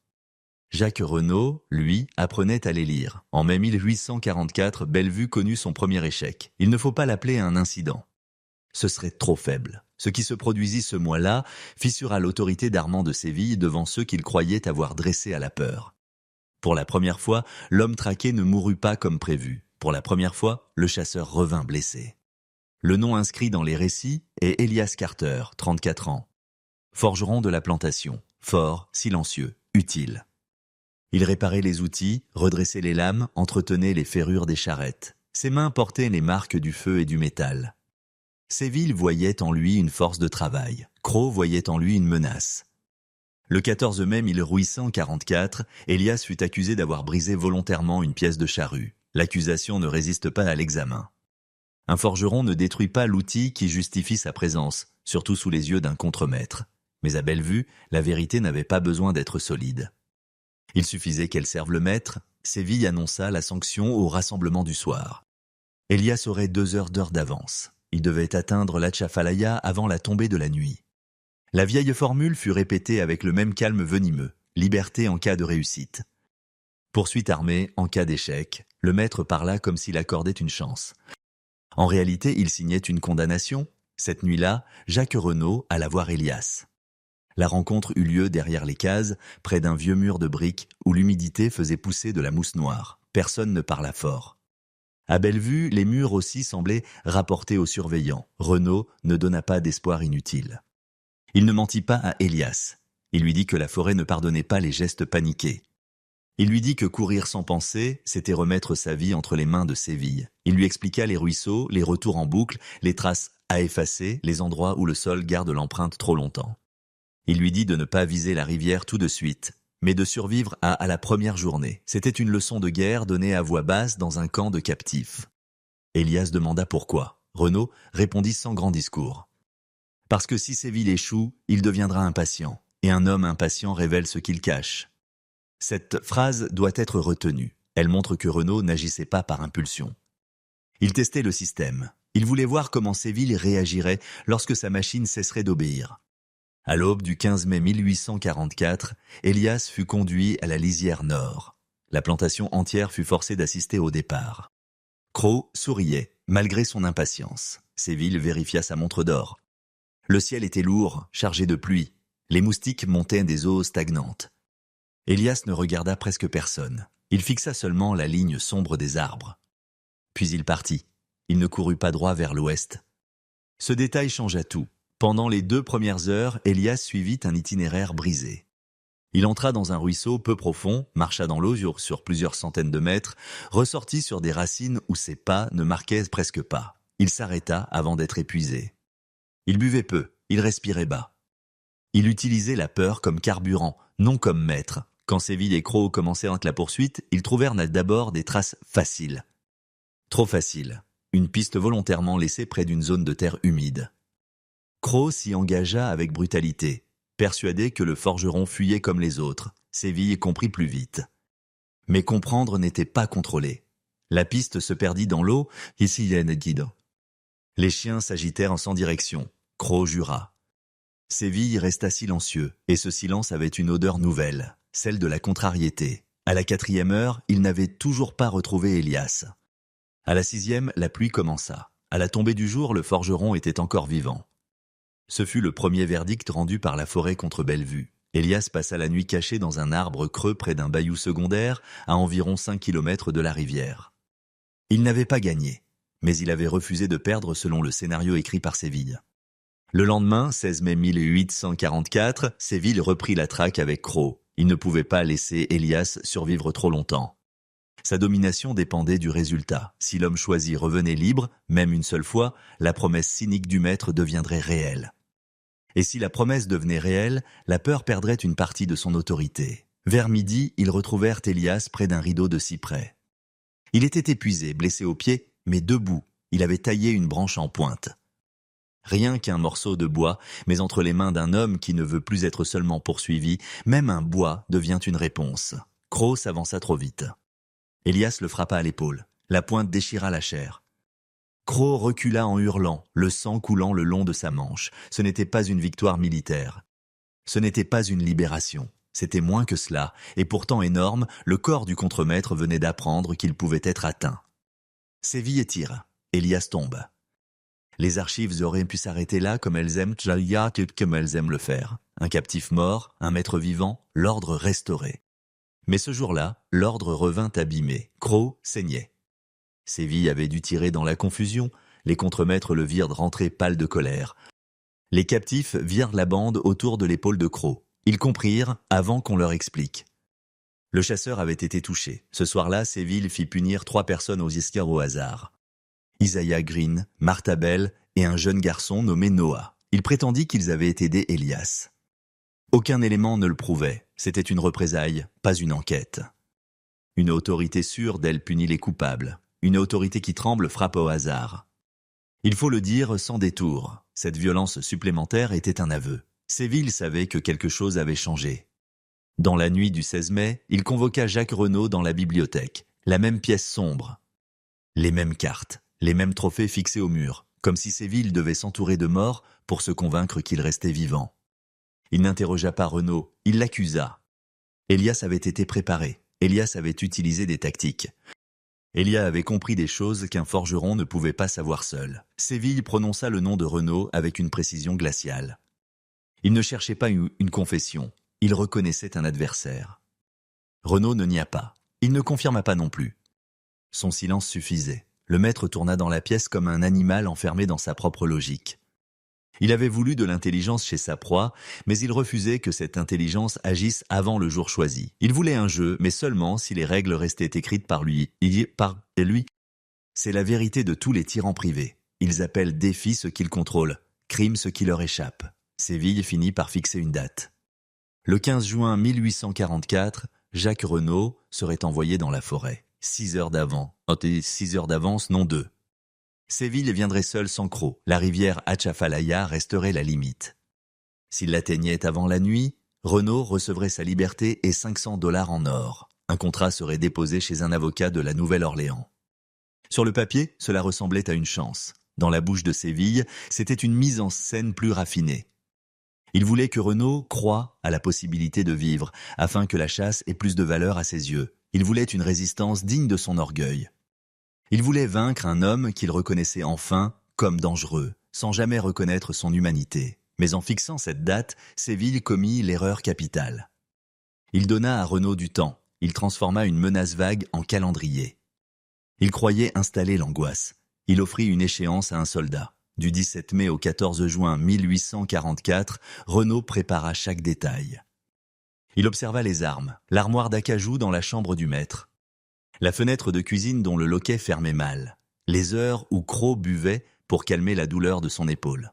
Jacques Renaud, lui, apprenait à les lire. En mai 1844, Bellevue connut son premier échec. Il ne faut pas l'appeler un incident. Ce serait trop faible. Ce qui se produisit ce mois-là fissura l'autorité d'Armand de Séville devant ceux qu'il croyait avoir dressés à la peur. Pour la première fois, l'homme traqué ne mourut pas comme prévu. Pour la première fois, le chasseur revint blessé. Le nom inscrit dans les récits est Elias Carter, 34 ans. Forgeron de la plantation, fort, silencieux, utile. Il réparait les outils, redressait les lames, entretenait les ferrures des charrettes. Ses mains portaient les marques du feu et du métal. Séville voyait en lui une force de travail. Cros voyait en lui une menace. Le 14 mai 1844, Elias fut accusé d'avoir brisé volontairement une pièce de charrue. L'accusation ne résiste pas à l'examen. Un forgeron ne détruit pas l'outil qui justifie sa présence, surtout sous les yeux d'un contremaître. Mais à Bellevue, la vérité n'avait pas besoin d'être solide. Il suffisait qu'elle serve le maître. Séville annonça la sanction au rassemblement du soir. Elias aurait 2 heures d'avance. Il devait atteindre l'Atchafalaya avant la tombée de la nuit. La vieille formule fut répétée avec le même calme venimeux. Liberté en cas de réussite. Poursuite armée en cas d'échec. Le maître parla comme s'il accordait une chance. En réalité, il signait une condamnation. Cette nuit-là, Jacques Renaud alla voir Elias. La rencontre eut lieu derrière les cases, près d'un vieux mur de briques où l'humidité faisait pousser de la mousse noire. Personne ne parla fort. À Bellevue, les murs aussi semblaient rapportés aux surveillants. Renaud ne donna pas d'espoir inutile. Il ne mentit pas à Elias. Il lui dit que la forêt ne pardonnait pas les gestes paniqués. Il lui dit que courir sans penser, c'était remettre sa vie entre les mains de Séville. Il lui expliqua les ruisseaux, les retours en boucle, les traces à effacer, les endroits où le sol garde l'empreinte trop longtemps. Il lui dit de ne pas viser la rivière tout de suite, mais de survivre à la première journée. C'était une leçon de guerre donnée à voix basse dans un camp de captifs. Elias demanda pourquoi. Renaud répondit sans grand discours. Parce que si Séville échoue, il deviendra impatient, et un homme impatient révèle ce qu'il cache. Cette phrase doit être retenue. Elle montre que Renaud n'agissait pas par impulsion. Il testait le système. Il voulait voir comment Séville réagirait lorsque sa machine cesserait d'obéir. À l'aube du 15 mai 1844, Elias fut conduit à la lisière nord. La plantation entière fut forcée d'assister au départ. Cros souriait, malgré son impatience. Séville vérifia sa montre d'or. Le ciel était lourd, chargé de pluie. Les moustiques montaient des eaux stagnantes. Elias ne regarda presque personne. Il fixa seulement la ligne sombre des arbres. Puis il partit. Il ne courut pas droit vers l'ouest. Ce détail changea tout. Pendant les 2 premières heures, Elias suivit un itinéraire brisé. Il entra dans un ruisseau peu profond, marcha dans l'eau sur plusieurs centaines de mètres, ressortit sur des racines où ses pas ne marquaient presque pas. Il s'arrêta avant d'être épuisé. Il buvait peu, il respirait bas. Il utilisait la peur comme carburant, non comme maître. Quand Séville et Cros commencèrent la poursuite, ils trouvèrent d'abord des traces faciles. Trop faciles. Une piste volontairement laissée près d'une zone de terre humide. Cros s'y engagea avec brutalité, persuadé que le forgeron fuyait comme les autres. Séville comprit plus vite. Mais comprendre n'était pas contrôler. La piste se perdit dans l'eau, ici il y a une guide. Les chiens s'agitèrent sans direction. Cros jura. Séville resta silencieux, et ce silence avait une odeur nouvelle, celle de la contrariété. À la 4e heure, il n'avait toujours pas retrouvé Elias. À la 6e, la pluie commença. À la tombée du jour, le forgeron était encore vivant. Ce fut le premier verdict rendu par la forêt contre Bellevue. Elias passa la nuit caché dans un arbre creux près d'un bayou secondaire, à environ 5 kilomètres de la rivière. Il n'avait pas gagné, mais il avait refusé de perdre selon le scénario écrit par Séville. Le lendemain, 16 mai 1844, Séville reprit la traque avec Cros. Il ne pouvait pas laisser Elias survivre trop longtemps. Sa domination dépendait du résultat. Si l'homme choisi revenait libre, même une seule fois, la promesse cynique du maître deviendrait réelle. Et si la promesse devenait réelle, la peur perdrait une partie de son autorité. Vers midi, ils retrouvèrent Élias près d'un rideau de cyprès. Il était épuisé, blessé aux pieds, mais debout. Il avait taillé une branche en pointe. Rien qu'un morceau de bois, mais entre les mains d'un homme qui ne veut plus être seulement poursuivi, même un bois devient une réponse. Croc s'avança trop vite. Élias le frappa à l'épaule. La pointe déchira la chair. Croc recula en hurlant, le sang coulant le long de sa manche. Ce n'était pas une victoire militaire. Ce n'était pas une libération. C'était moins que cela, et pourtant énorme, le corps du contremaître venait d'apprendre qu'il pouvait être atteint. Séville tire. Élias tombe. Les archives auraient pu s'arrêter là comme elles aiment le faire. Un captif mort, un maître vivant, l'ordre restauré. Mais ce jour-là, l'ordre revint abîmé. Croc saignait. Séville avait dû tirer dans la confusion. Les contremaîtres le virent rentrer pâle de colère. Les captifs virent la bande autour de l'épaule de Croc. Ils comprirent avant qu'on leur explique. Le chasseur avait été touché. Ce soir-là, Séville fit punir 3 personnes aux Iscars au hasard. Isaiah Green, Martha Bell et un jeune garçon nommé Noah. Il prétendit qu'ils avaient aidé Élias. Aucun élément ne le prouvait. C'était une représaille, pas une enquête. Une autorité sûre d'elle punit les coupables. Une autorité qui tremble frappe au hasard. Il faut le dire sans détour. Cette violence supplémentaire était un aveu. Séville savait que quelque chose avait changé. Dans la nuit du 16 mai, il convoqua Jacques Renaud dans la bibliothèque. La même pièce sombre. Les mêmes cartes. Les mêmes trophées fixés au mur, comme si Séville devait s'entourer de morts pour se convaincre qu'il restait vivant. Il n'interrogea pas Renaud, il l'accusa. Élias avait été préparé, Élias avait utilisé des tactiques. Élias avait compris des choses qu'un forgeron ne pouvait pas savoir seul. Séville prononça le nom de Renaud avec une précision glaciale. Il ne cherchait pas une confession, il reconnaissait un adversaire. Renaud ne nia pas, il ne confirma pas non plus. Son silence suffisait. Le maître tourna dans la pièce comme un animal enfermé dans sa propre logique. Il avait voulu de l'intelligence chez sa proie, mais il refusait que cette intelligence agisse avant le jour choisi. Il voulait un jeu, mais seulement si les règles restaient écrites par lui. C'est la vérité de tous les tyrans privés. Ils appellent défi ce qu'ils contrôlent, crime ce qui leur échappe. Séville finit par fixer une date. Le 15 juin 1844, Jacques Renaud serait envoyé dans la forêt. 6 heures d'avance, non 2. Séville viendrait seul sans Croc. La rivière Atchafalaya resterait la limite. S'il l'atteignait avant la nuit, Renaud recevrait sa liberté et $500 en or. Un contrat serait déposé chez un avocat de la Nouvelle-Orléans. Sur le papier, cela ressemblait à une chance. Dans la bouche de Séville, c'était une mise en scène plus raffinée. Il voulait que Renaud croie à la possibilité de vivre, afin que la chasse ait plus de valeur à ses yeux. Il voulait une résistance digne de son orgueil. Il voulait vaincre un homme qu'il reconnaissait enfin comme dangereux, sans jamais reconnaître son humanité. Mais en fixant cette date, Séville commit l'erreur capitale. Il donna à Renaud du temps. Il transforma une menace vague en calendrier. Il croyait installer l'angoisse. Il offrit une échéance à un soldat. Du 17 mai au 14 juin 1844, Renaud prépara chaque détail. Il observa les armes, l'armoire d'acajou dans la chambre du maître, la fenêtre de cuisine dont le loquet fermait mal, les heures où Croc buvait pour calmer la douleur de son épaule.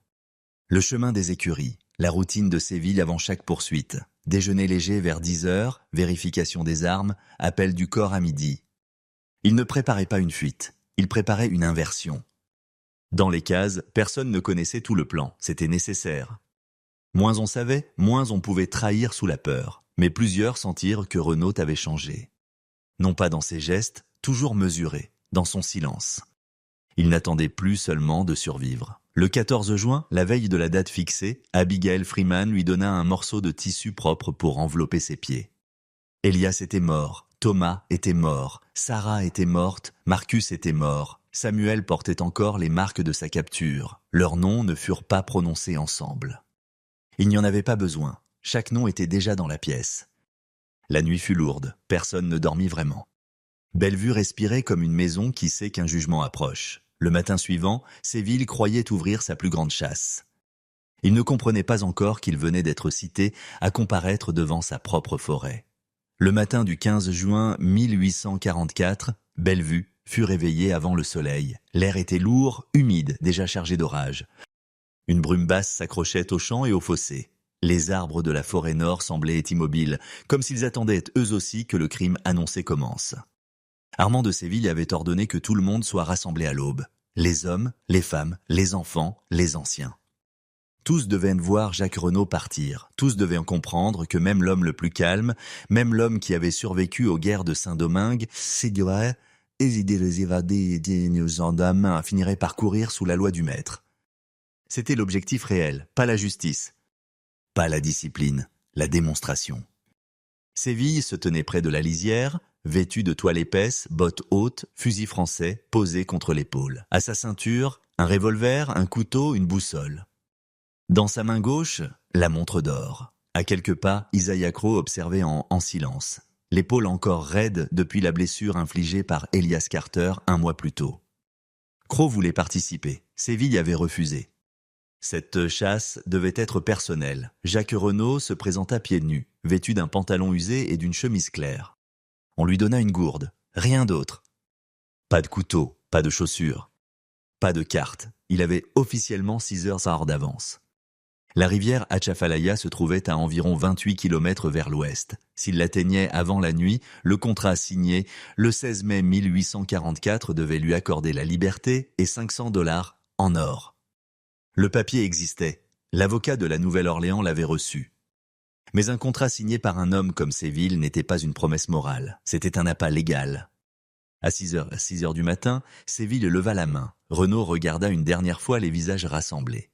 Le chemin des écuries, la routine de Séville avant chaque poursuite, déjeuner léger vers 10 heures, vérification des armes, appel du corps à midi. Il ne préparait pas une fuite, il préparait une inversion. Dans les cases, personne ne connaissait tout le plan, c'était nécessaire. Moins on savait, moins on pouvait trahir sous la peur. Mais plusieurs sentirent que Renaud avait changé. Non pas dans ses gestes, toujours mesurés, dans son silence. Il n'attendait plus seulement de survivre. Le 14 juin, la veille de la date fixée, Abigail Freeman lui donna un morceau de tissu propre pour envelopper ses pieds. Élias était mort, Thomas était mort, Sarah était morte, Marcus était mort. Samuel portait encore les marques de sa capture. Leurs noms ne furent pas prononcés ensemble. Il n'y en avait pas besoin. Chaque nom était déjà dans la pièce. La nuit fut lourde, personne ne dormit vraiment. Bellevue respirait comme une maison qui sait qu'un jugement approche. Le matin suivant, Séville croyait ouvrir sa plus grande chasse. Il ne comprenait pas encore qu'il venait d'être cité à comparaître devant sa propre forêt. Le matin du 15 juin 1844, Bellevue fut réveillée avant le soleil. L'air était lourd, humide, déjà chargé d'orage. Une brume basse s'accrochait aux champs et aux fossés. Les arbres de la forêt nord semblaient immobiles, comme s'ils attendaient eux aussi que le crime annoncé commence. Armand de Séville avait ordonné que tout le monde soit rassemblé à l'aube. Les hommes, les femmes, les enfants, les anciens. Tous devaient voir Jacques Renaud partir. Tous devaient en comprendre que même l'homme le plus calme, même l'homme qui avait survécu aux guerres de Saint-Domingue, séduirait, hésiter les évadés des gendarmes, finirait par courir sous la loi du maître. C'était l'objectif réel, pas la justice. Pas la discipline, la démonstration. Séville se tenait près de la lisière, vêtu de toile épaisse, bottes hautes, fusil français posé contre l'épaule. À sa ceinture, un revolver, un couteau, une boussole. Dans sa main gauche, la montre d'or. À quelques pas, Isaiah Crowe observait en silence, l'épaule encore raide depuis la blessure infligée par Elias Carter un mois plus tôt. Crowe voulait participer, Séville avait refusé. Cette chasse devait être personnelle. Jacques Renaud se présenta pieds nus, vêtu d'un pantalon usé et d'une chemise claire. On lui donna une gourde, rien d'autre. Pas de couteau, pas de chaussures, pas de carte. Il avait officiellement 6 heures d'avance. La rivière Atchafalaya se trouvait à environ 28 km vers l'ouest. S'il l'atteignait avant la nuit, le contrat signé le 16 mai 1844 devait lui accorder la liberté et $500 en or. Le papier existait. L'avocat de la Nouvelle-Orléans l'avait reçu. Mais un contrat signé par un homme comme Séville n'était pas une promesse morale. C'était un appât légal. À 6 heures du matin, Séville leva la main. Renaud regarda une dernière fois les visages rassemblés.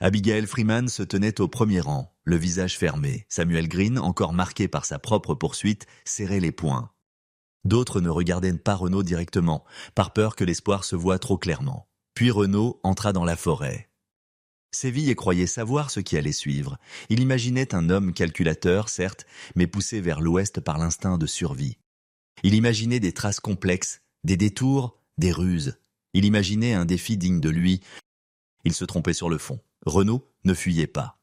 Abigail Freeman se tenait au premier rang, le visage fermé. Samuel Green, encore marqué par sa propre poursuite, serrait les poings. D'autres ne regardaient pas Renaud directement, par peur que l'espoir se voie trop clairement. Puis Renaud entra dans la forêt. Séville croyait savoir ce qui allait suivre. Il imaginait un homme calculateur, certes, mais poussé vers l'ouest par l'instinct de survie. Il imaginait des traces complexes, des détours, des ruses. Il imaginait un défi digne de lui. Il se trompait sur le fond. Renaud ne fuyait pas.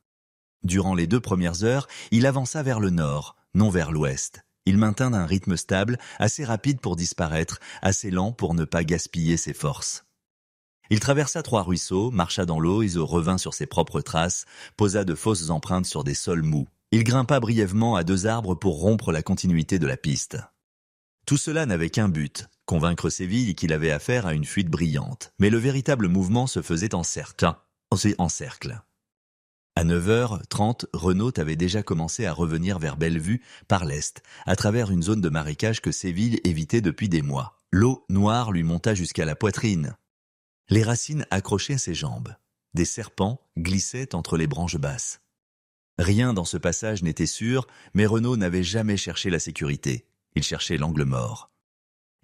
Durant les 2 premières heures, il avança vers le nord, non vers l'ouest. Il maintint un rythme stable, assez rapide pour disparaître, assez lent pour ne pas gaspiller ses forces. Il traversa 3 ruisseaux, marcha dans l'eau, il revint sur ses propres traces, posa de fausses empreintes sur des sols mous. Il grimpa brièvement à 2 arbres pour rompre la continuité de la piste. Tout cela n'avait qu'un but, convaincre Séville qu'il avait affaire à une fuite brillante. Mais le véritable mouvement se faisait en cercle. À 9h30, Renaud avait déjà commencé à revenir vers Bellevue par l'est, à travers une zone de marécage que Séville évitait depuis des mois. L'eau noire lui monta jusqu'à la poitrine. Les racines accrochaient ses jambes. Des serpents glissaient entre les branches basses. Rien dans ce passage n'était sûr, mais Renaud n'avait jamais cherché la sécurité. Il cherchait l'angle mort.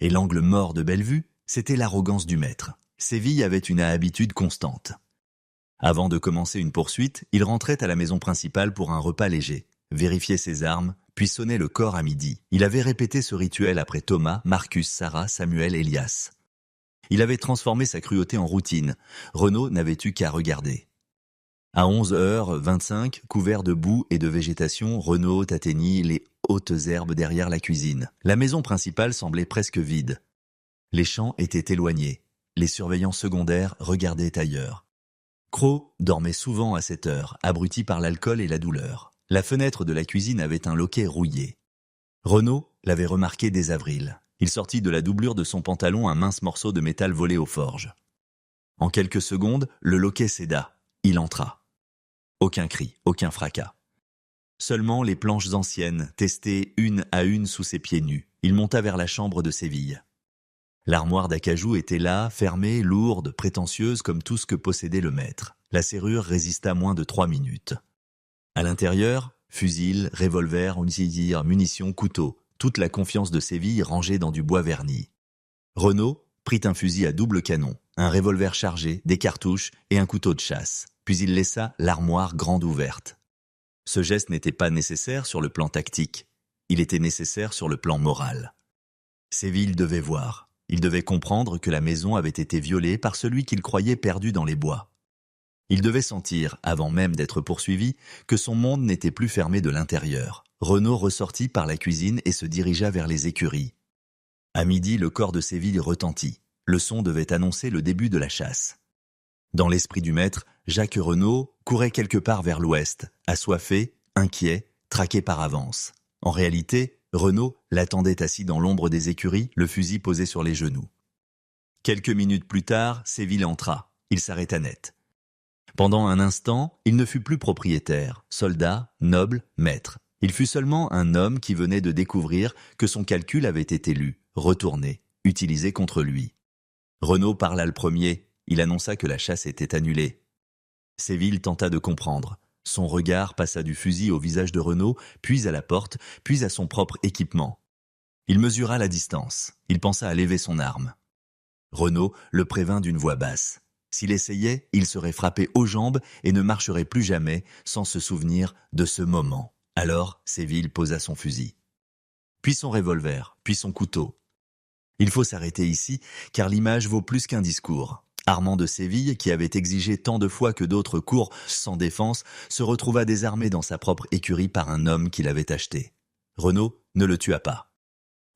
Et l'angle mort de Bellevue, c'était l'arrogance du maître. Séville avait une habitude constante. Avant de commencer une poursuite, il rentrait à la maison principale pour un repas léger, vérifiait ses armes, puis sonnait le cor à midi. Il avait répété ce rituel après Thomas, Marcus, Sarah, Samuel, Elias. Il avait transformé sa cruauté en routine. Renaud n'avait eu qu'à regarder. À 11h25, couvert de boue et de végétation, Renaud atteignit les hautes herbes derrière la cuisine. La maison principale semblait presque vide. Les champs étaient éloignés. Les surveillants secondaires regardaient ailleurs. Crowe dormait souvent à cette heure, abruti par l'alcool et la douleur. La fenêtre de la cuisine avait un loquet rouillé. Renaud l'avait remarqué dès avril. Il sortit de la doublure de son pantalon un mince morceau de métal volé aux forges. En quelques secondes, le loquet céda. Il entra. Aucun cri, aucun fracas. Seulement les planches anciennes, testées une à une sous ses pieds nus. Il monta vers la chambre de Séville. L'armoire d'acajou était là, fermée, lourde, prétentieuse comme tout ce que possédait le maître. La serrure résista moins de 3 minutes. À l'intérieur, fusil, revolver, munitions, couteaux. Toute la confiance de Séville rangée dans du bois verni. Renaud prit un fusil à double canon, un revolver chargé, des cartouches et un couteau de chasse. Puis il laissa l'armoire grande ouverte. Ce geste n'était pas nécessaire sur le plan tactique. Il était nécessaire sur le plan moral. Séville devait voir. Il devait comprendre que la maison avait été violée par celui qu'il croyait perdu dans les bois. Il devait sentir, avant même d'être poursuivi, que son monde n'était plus fermé de l'intérieur. Renaud ressortit par la cuisine et se dirigea vers les écuries. À midi, le corps de Séville retentit. Le son devait annoncer le début de la chasse. Dans l'esprit du maître, Jacques Renaud courait quelque part vers l'ouest, assoiffé, inquiet, traqué par avance. En réalité, Renaud l'attendait assis dans l'ombre des écuries, le fusil posé sur les genoux. Quelques minutes plus tard, Séville entra. Il s'arrêta net. Pendant un instant, il ne fut plus propriétaire, soldat, noble, maître. Il fut seulement un homme qui venait de découvrir que son calcul avait été lu, retourné, utilisé contre lui. Renaud parla le premier. Il annonça que la chasse était annulée. Séville tenta de comprendre. Son regard passa du fusil au visage de Renaud, puis à la porte, puis à son propre équipement. Il mesura la distance. Il pensa à lever son arme. Renaud le prévint d'une voix basse. S'il essayait, il serait frappé aux jambes et ne marcherait plus jamais sans se souvenir de ce moment. Alors, Séville posa son fusil. Puis son revolver, puis son couteau. Il faut s'arrêter ici, car l'image vaut plus qu'un discours. Armand de Séville, qui avait exigé tant de fois que d'autres courent sans défense, se retrouva désarmé dans sa propre écurie par un homme qui l'avait acheté. Renaud ne le tua pas.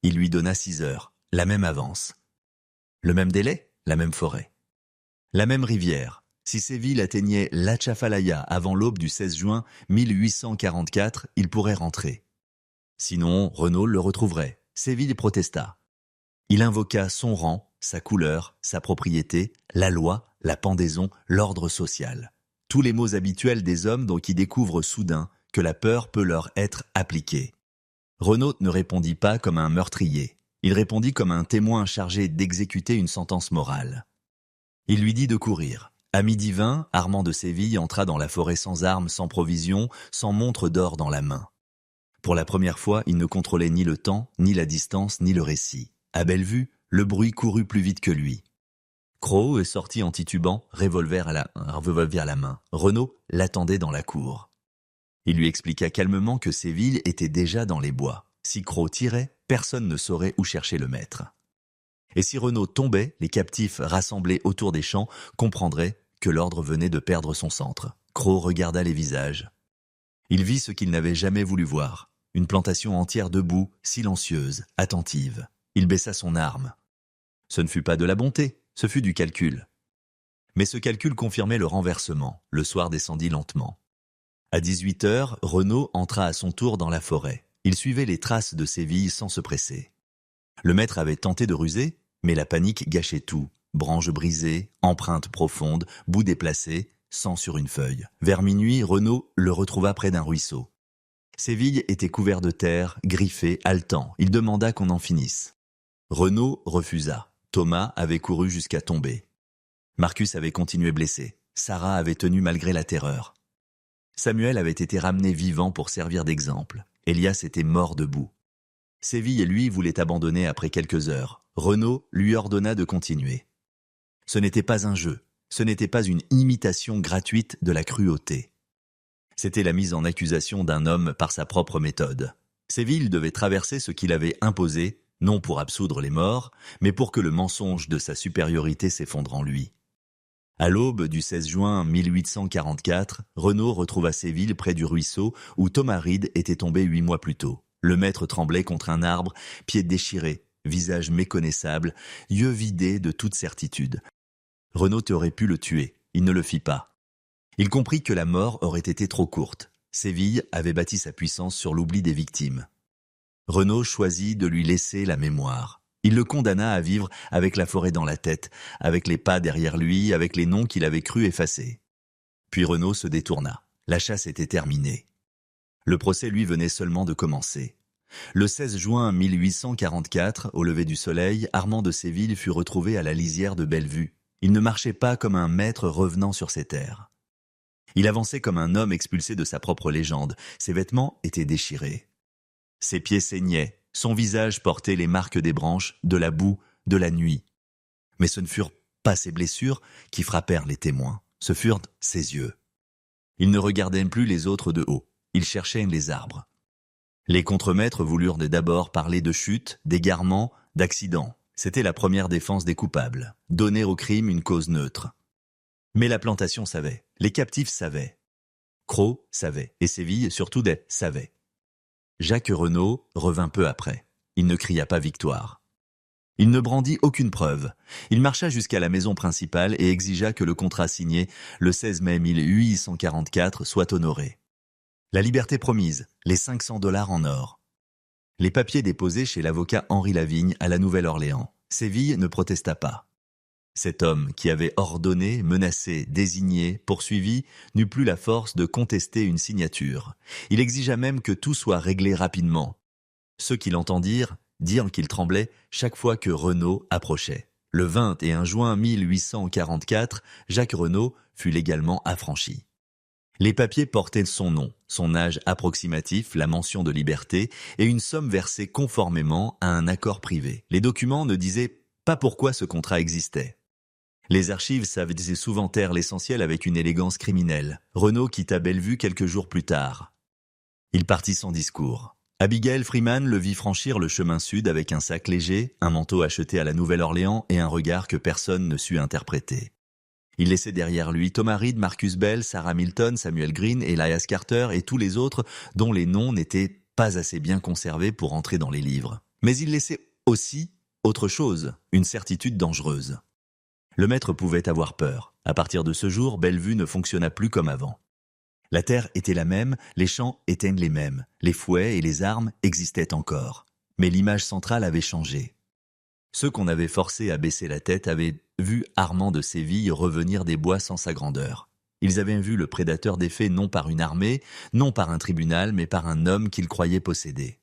Il lui donna 6 heures, la même avance. Le même délai, la même forêt. La même rivière. Si Séville atteignait l'Atchafalaya avant l'aube du 16 juin 1844, il pourrait rentrer. Sinon, Renaud le retrouverait. Séville protesta. Il invoqua son rang, sa couleur, sa propriété, la loi, la pendaison, l'ordre social. Tous les mots habituels des hommes dont ils découvrent soudain que la peur peut leur être appliquée. Renaud ne répondit pas comme un meurtrier. Il répondit comme un témoin chargé d'exécuter une sentence morale. Il lui dit de courir. À 12h20, Armand de Séville entra dans la forêt sans armes, sans provisions, sans montre d'or dans la main. Pour la première fois, il ne contrôlait ni le temps, ni la distance, ni le récit. À Bellevue, le bruit courut plus vite que lui. Cros est sorti en titubant, revolver à la main. Renaud l'attendait dans la cour. Il lui expliqua calmement que Séville était déjà dans les bois. Si Cros tirait, personne ne saurait où chercher le maître. Et si Renaud tombait, les captifs rassemblés autour des champs comprendraient que l'ordre venait de perdre son centre. Cros regarda les visages. Il vit ce qu'il n'avait jamais voulu voir. Une plantation entière debout, silencieuse, attentive. Il baissa son arme. Ce ne fut pas de la bonté, ce fut du calcul. Mais ce calcul confirmait le renversement. Le soir descendit lentement. À 18h, Renaud entra à son tour dans la forêt. Il suivait les traces de Séville sans se presser. Le maître avait tenté de ruser, mais la panique gâchait tout. Branches brisées, empreintes profondes, bouts déplacés, sang sur une feuille. Vers minuit, Renaud le retrouva près d'un ruisseau. Séville était couvert de terre, griffé, haletant. Il demanda qu'on en finisse. Renaud refusa. Thomas avait couru jusqu'à tomber. Marcus avait continué blessé. Sarah avait tenu malgré la terreur. Samuel avait été ramené vivant pour servir d'exemple. Elias était mort debout. Séville et lui voulaient abandonner après quelques heures. Renaud lui ordonna de continuer. Ce n'était pas un jeu. Ce n'était pas une imitation gratuite de la cruauté. C'était la mise en accusation d'un homme par sa propre méthode. Séville devait traverser ce qu'il avait imposé, non pour absoudre les morts, mais pour que le mensonge de sa supériorité s'effondre en lui. À l'aube du 16 juin 1844, Renaud retrouva Séville près du ruisseau où Thomas Reed était tombé 8 mois plus tôt. Le maître tremblait contre un arbre, pieds déchirés, visage méconnaissable, yeux vidés de toute certitude. Renaud aurait pu le tuer, il ne le fit pas. Il comprit que la mort aurait été trop courte. Séville avait bâti sa puissance sur l'oubli des victimes. Renaud choisit de lui laisser la mémoire. Il le condamna à vivre avec la forêt dans la tête, avec les pas derrière lui, avec les noms qu'il avait cru effacer. Puis Renaud se détourna. La chasse était terminée. Le procès lui venait seulement de commencer. Le 16 juin 1844, au lever du soleil, Armand de Séville fut retrouvé à la lisière de Bellevue. Il ne marchait pas comme un maître revenant sur ses terres. Il avançait comme un homme expulsé de sa propre légende. Ses vêtements étaient déchirés. Ses pieds saignaient, son visage portait les marques des branches, de la boue, de la nuit. Mais ce ne furent pas ses blessures qui frappèrent les témoins, ce furent ses yeux. Il ne regardait plus les autres de haut, il cherchait les arbres. Les contremaîtres voulurent d'abord parler de chute, d'égarement, d'accident. C'était la première défense des coupables, donner au crime une cause neutre. Mais la plantation savait, les captifs savaient. Cros savait, et Séville surtout savait. Jacques Renaud revint peu après. Il ne cria pas victoire. Il ne brandit aucune preuve. Il marcha jusqu'à la maison principale et exigea que le contrat signé le 16 mai 1844 soit honoré. La liberté promise, les 500 $ en or. Les papiers déposés chez l'avocat Henri Lavigne à la Nouvelle-Orléans. Séville ne protesta pas. Cet homme qui avait ordonné, menacé, désigné, poursuivi, n'eut plus la force de contester une signature. Il exigea même que tout soit réglé rapidement. Ceux qui l'entendirent dirent qu'il tremblait chaque fois que Renaud approchait. Le 21 juin 1844, Jacques Renaud fut légalement affranchi. Les papiers portaient son nom, son âge approximatif, la mention de liberté et une somme versée conformément à un accord privé. Les documents ne disaient pas pourquoi ce contrat existait. Les archives savaient souvent taire l'essentiel avec une élégance criminelle. Renaud quitta Bellevue quelques jours plus tard. Il partit sans discours. Abigail Freeman le vit franchir le chemin sud avec un sac léger, un manteau acheté à la Nouvelle-Orléans et un regard que personne ne sut interpréter. Il laissait derrière lui Thomas Reed, Marcus Bell, Sarah Milton, Samuel Green, Elias Carter et tous les autres dont les noms n'étaient pas assez bien conservés pour entrer dans les livres. Mais il laissait aussi autre chose, une certitude dangereuse. Le maître pouvait avoir peur. À partir de ce jour, Bellevue ne fonctionna plus comme avant. La terre était la même, les champs étaient les mêmes, les fouets et les armes existaient encore. Mais l'image centrale avait changé. Ceux qu'on avait forcés à baisser la tête avaient vu Armand de Séville revenir des bois sans sa grandeur. Ils avaient vu le prédateur défait non par une armée, non par un tribunal, mais par un homme qu'ils croyaient posséder.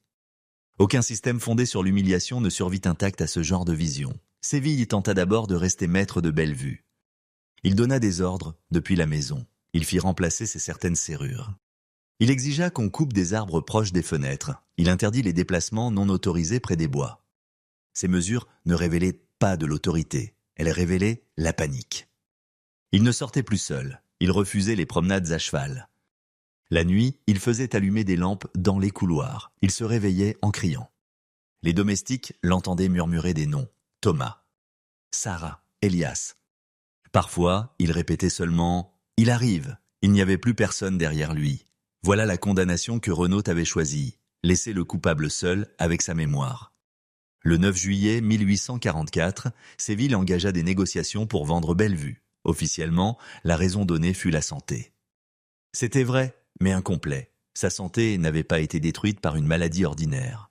Aucun système fondé sur l'humiliation ne survit intact à ce genre de vision. Séville tenta d'abord de rester maître de Bellevue. Il donna des ordres depuis la maison. Il fit remplacer certaines serrures. Il exigea qu'on coupe des arbres proches des fenêtres. Il interdit les déplacements non autorisés près des bois. Ces mesures ne révélaient pas de l'autorité. Elles révélaient la panique. Il ne sortait plus seul. Il refusait les promenades à cheval. La nuit, il faisait allumer des lampes dans les couloirs. Il se réveillait en criant. Les domestiques l'entendaient murmurer des noms. Thomas, Sarah, Elias. Parfois, il répétait seulement « Il arrive ». Il n'y avait plus personne derrière lui. Voilà la condamnation que Renaud avait choisie. Laisser le coupable seul avec sa mémoire. Le 9 juillet 1844, Séville engagea des négociations pour vendre Bellevue. Officiellement, la raison donnée fut la santé. C'était vrai, mais incomplet. Sa santé n'avait pas été détruite par une maladie ordinaire.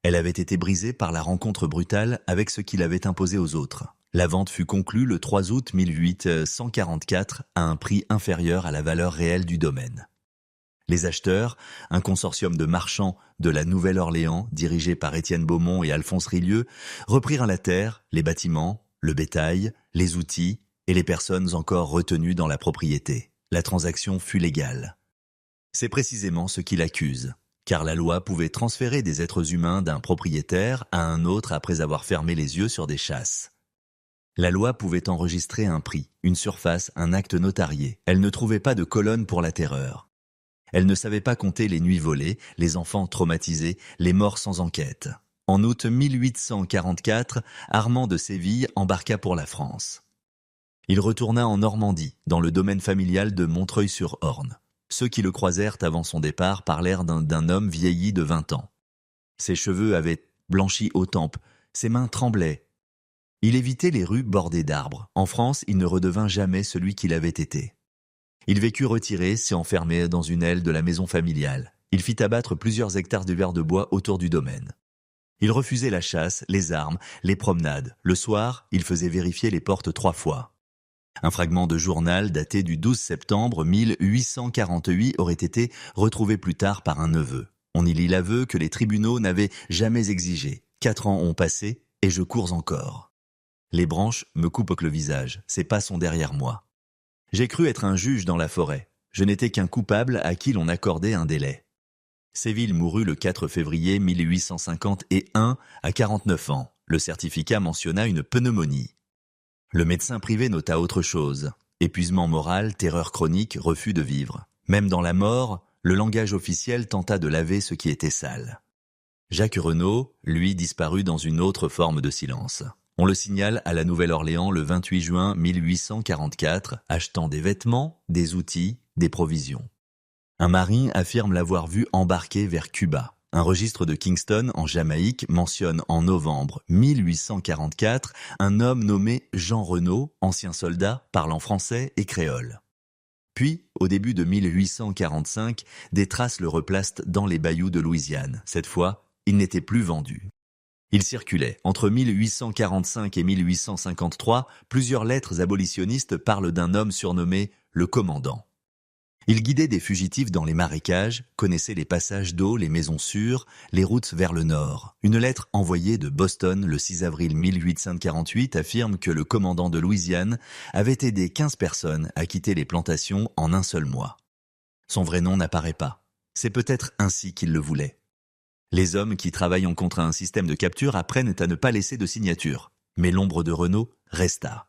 Elle avait été brisée par la rencontre brutale avec ce qu'il avait imposé aux autres. La vente fut conclue le 3 août 1844 à un prix inférieur à la valeur réelle du domaine. Les acheteurs, un consortium de marchands de la Nouvelle-Orléans, dirigé par Étienne Beaumont et Alphonse Rillieux, reprirent la terre, les bâtiments, le bétail, les outils et les personnes encore retenues dans la propriété. La transaction fut légale. C'est précisément ce qu'il accuse, car la loi pouvait transférer des êtres humains d'un propriétaire à un autre après avoir fermé les yeux sur des chasses. La loi pouvait enregistrer un prix, une surface, un acte notarié. Elle ne trouvait pas de colonne pour la terreur. Elle ne savait pas compter les nuits volées, les enfants traumatisés, les morts sans enquête. En août 1844, Armand de Séville embarqua pour la France. Il retourna en Normandie, dans le domaine familial de Montreuil-sur-Orne. Ceux qui le croisèrent avant son départ parlèrent d'un homme vieilli de 20 ans. Ses cheveux avaient blanchi aux tempes, ses mains tremblaient. Il évitait les rues bordées d'arbres. En France, il ne redevint jamais celui qu'il avait été. Il vécut retiré, s'est enfermé dans une aile de la maison familiale. Il fit abattre plusieurs hectares de verre de bois autour du domaine. Il refusait la chasse, les armes, les promenades. Le soir, il faisait vérifier les portes 3 fois. Un fragment de journal daté du 12 septembre 1848 aurait été retrouvé plus tard par un neveu. On y lit l'aveu que les tribunaux n'avaient jamais exigé. 4 ans ont passé et je cours encore. Les branches me coupent le visage, ces pas sont derrière moi. J'ai cru être un juge dans la forêt. Je n'étais qu'un coupable à qui l'on accordait un délai. Séville mourut le 4 février 1851 à 49 ans. Le certificat mentionna une pneumonie. Le médecin privé nota autre chose. Épuisement moral, terreur chronique, refus de vivre. Même dans la mort, le langage officiel tenta de laver ce qui était sale. Jacques Renaud, lui, disparut dans une autre forme de silence. On le signale à la Nouvelle-Orléans le 28 juin 1844, achetant des vêtements, des outils, des provisions. Un marin affirme l'avoir vu embarquer vers Cuba. Un registre de Kingston, en Jamaïque, mentionne en novembre 1844 un homme nommé Jean Renaud, ancien soldat, parlant français et créole. Puis, au début de 1845, des traces le replacent dans les bayous de Louisiane. Cette fois, il n'était plus vendu. Il circulait. Entre 1845 et 1853, plusieurs lettres abolitionnistes parlent d'un homme surnommé le Commandant. Il guidait des fugitifs dans les marécages, connaissait les passages d'eau, les maisons sûres, les routes vers le nord. Une lettre envoyée de Boston le 6 avril 1848 affirme que le commandant de Louisiane avait aidé 15 personnes à quitter les plantations en un seul mois. Son vrai nom n'apparaît pas. C'est peut-être ainsi qu'il le voulait. Les hommes qui travaillent contre un système de capture apprennent à ne pas laisser de signature. Mais l'ombre de Renaud resta.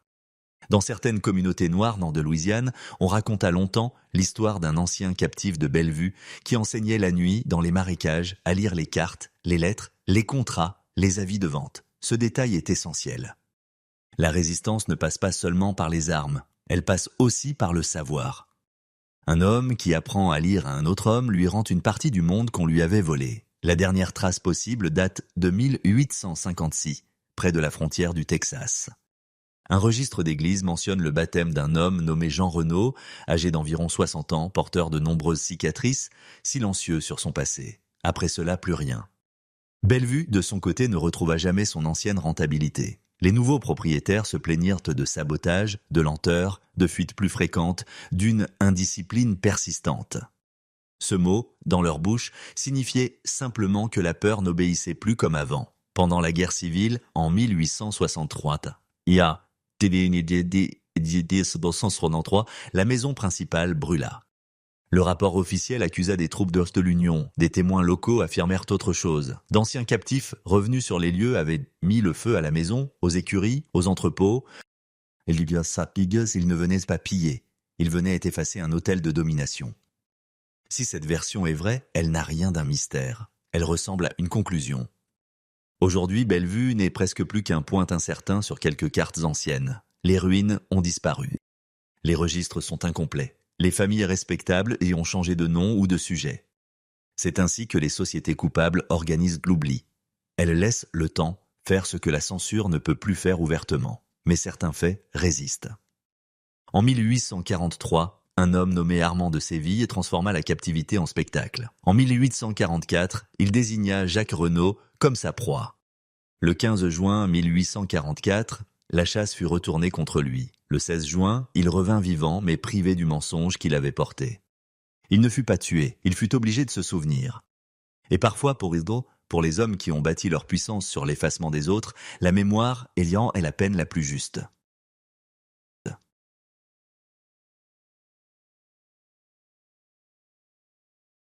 Dans certaines communautés noires nord de Louisiane, on raconta longtemps l'histoire d'un ancien captif de Bellevue qui enseignait la nuit dans les marécages à lire les cartes, les lettres, les contrats, les avis de vente. Ce détail est essentiel. La résistance ne passe pas seulement par les armes, elle passe aussi par le savoir. Un homme qui apprend à lire à un autre homme lui rend une partie du monde qu'on lui avait volé. La dernière trace possible date de 1856, près de la frontière du Texas. Un registre d'église mentionne le baptême d'un homme nommé Jean Renaud, âgé d'environ 60 ans, porteur de nombreuses cicatrices, silencieux sur son passé. Après cela, plus rien. Bellevue, de son côté, ne retrouva jamais son ancienne rentabilité. Les nouveaux propriétaires se plaignirent de sabotage, de lenteur, de fuites plus fréquentes, d'une indiscipline persistante. Ce mot, dans leur bouche, signifiait simplement que la peur n'obéissait plus comme avant. Pendant la guerre civile, en 1863, la maison principale brûla. Le rapport officiel accusa des troupes de l'Union. Des témoins locaux affirmèrent autre chose. D'anciens captifs revenus sur les lieux avaient mis le feu à la maison, aux écuries, aux entrepôts. Ils ne venaient pas piller. Ils venaient effacer un hôtel de domination. Si cette version est vraie, elle n'a rien d'un mystère. Elle ressemble à une conclusion. Aujourd'hui, Bellevue n'est presque plus qu'un point incertain sur quelques cartes anciennes. Les ruines ont disparu. Les registres sont incomplets. Les familles respectables y ont changé de nom ou de sujet. C'est ainsi que les sociétés coupables organisent l'oubli. Elles laissent le temps faire ce que la censure ne peut plus faire ouvertement. Mais certains faits résistent. En 1843, un homme nommé Armand de Séville transforma la captivité en spectacle. En 1844, il désigna Jacques Renaud comme sa proie. Le 15 juin 1844, la chasse fut retournée contre lui. Le 16 juin, il revint vivant mais privé du mensonge qu'il avait porté. Il ne fut pas tué, il fut obligé de se souvenir. Et parfois, pour les hommes qui ont bâti leur puissance sur l'effacement des autres, la mémoire est la peine la plus juste.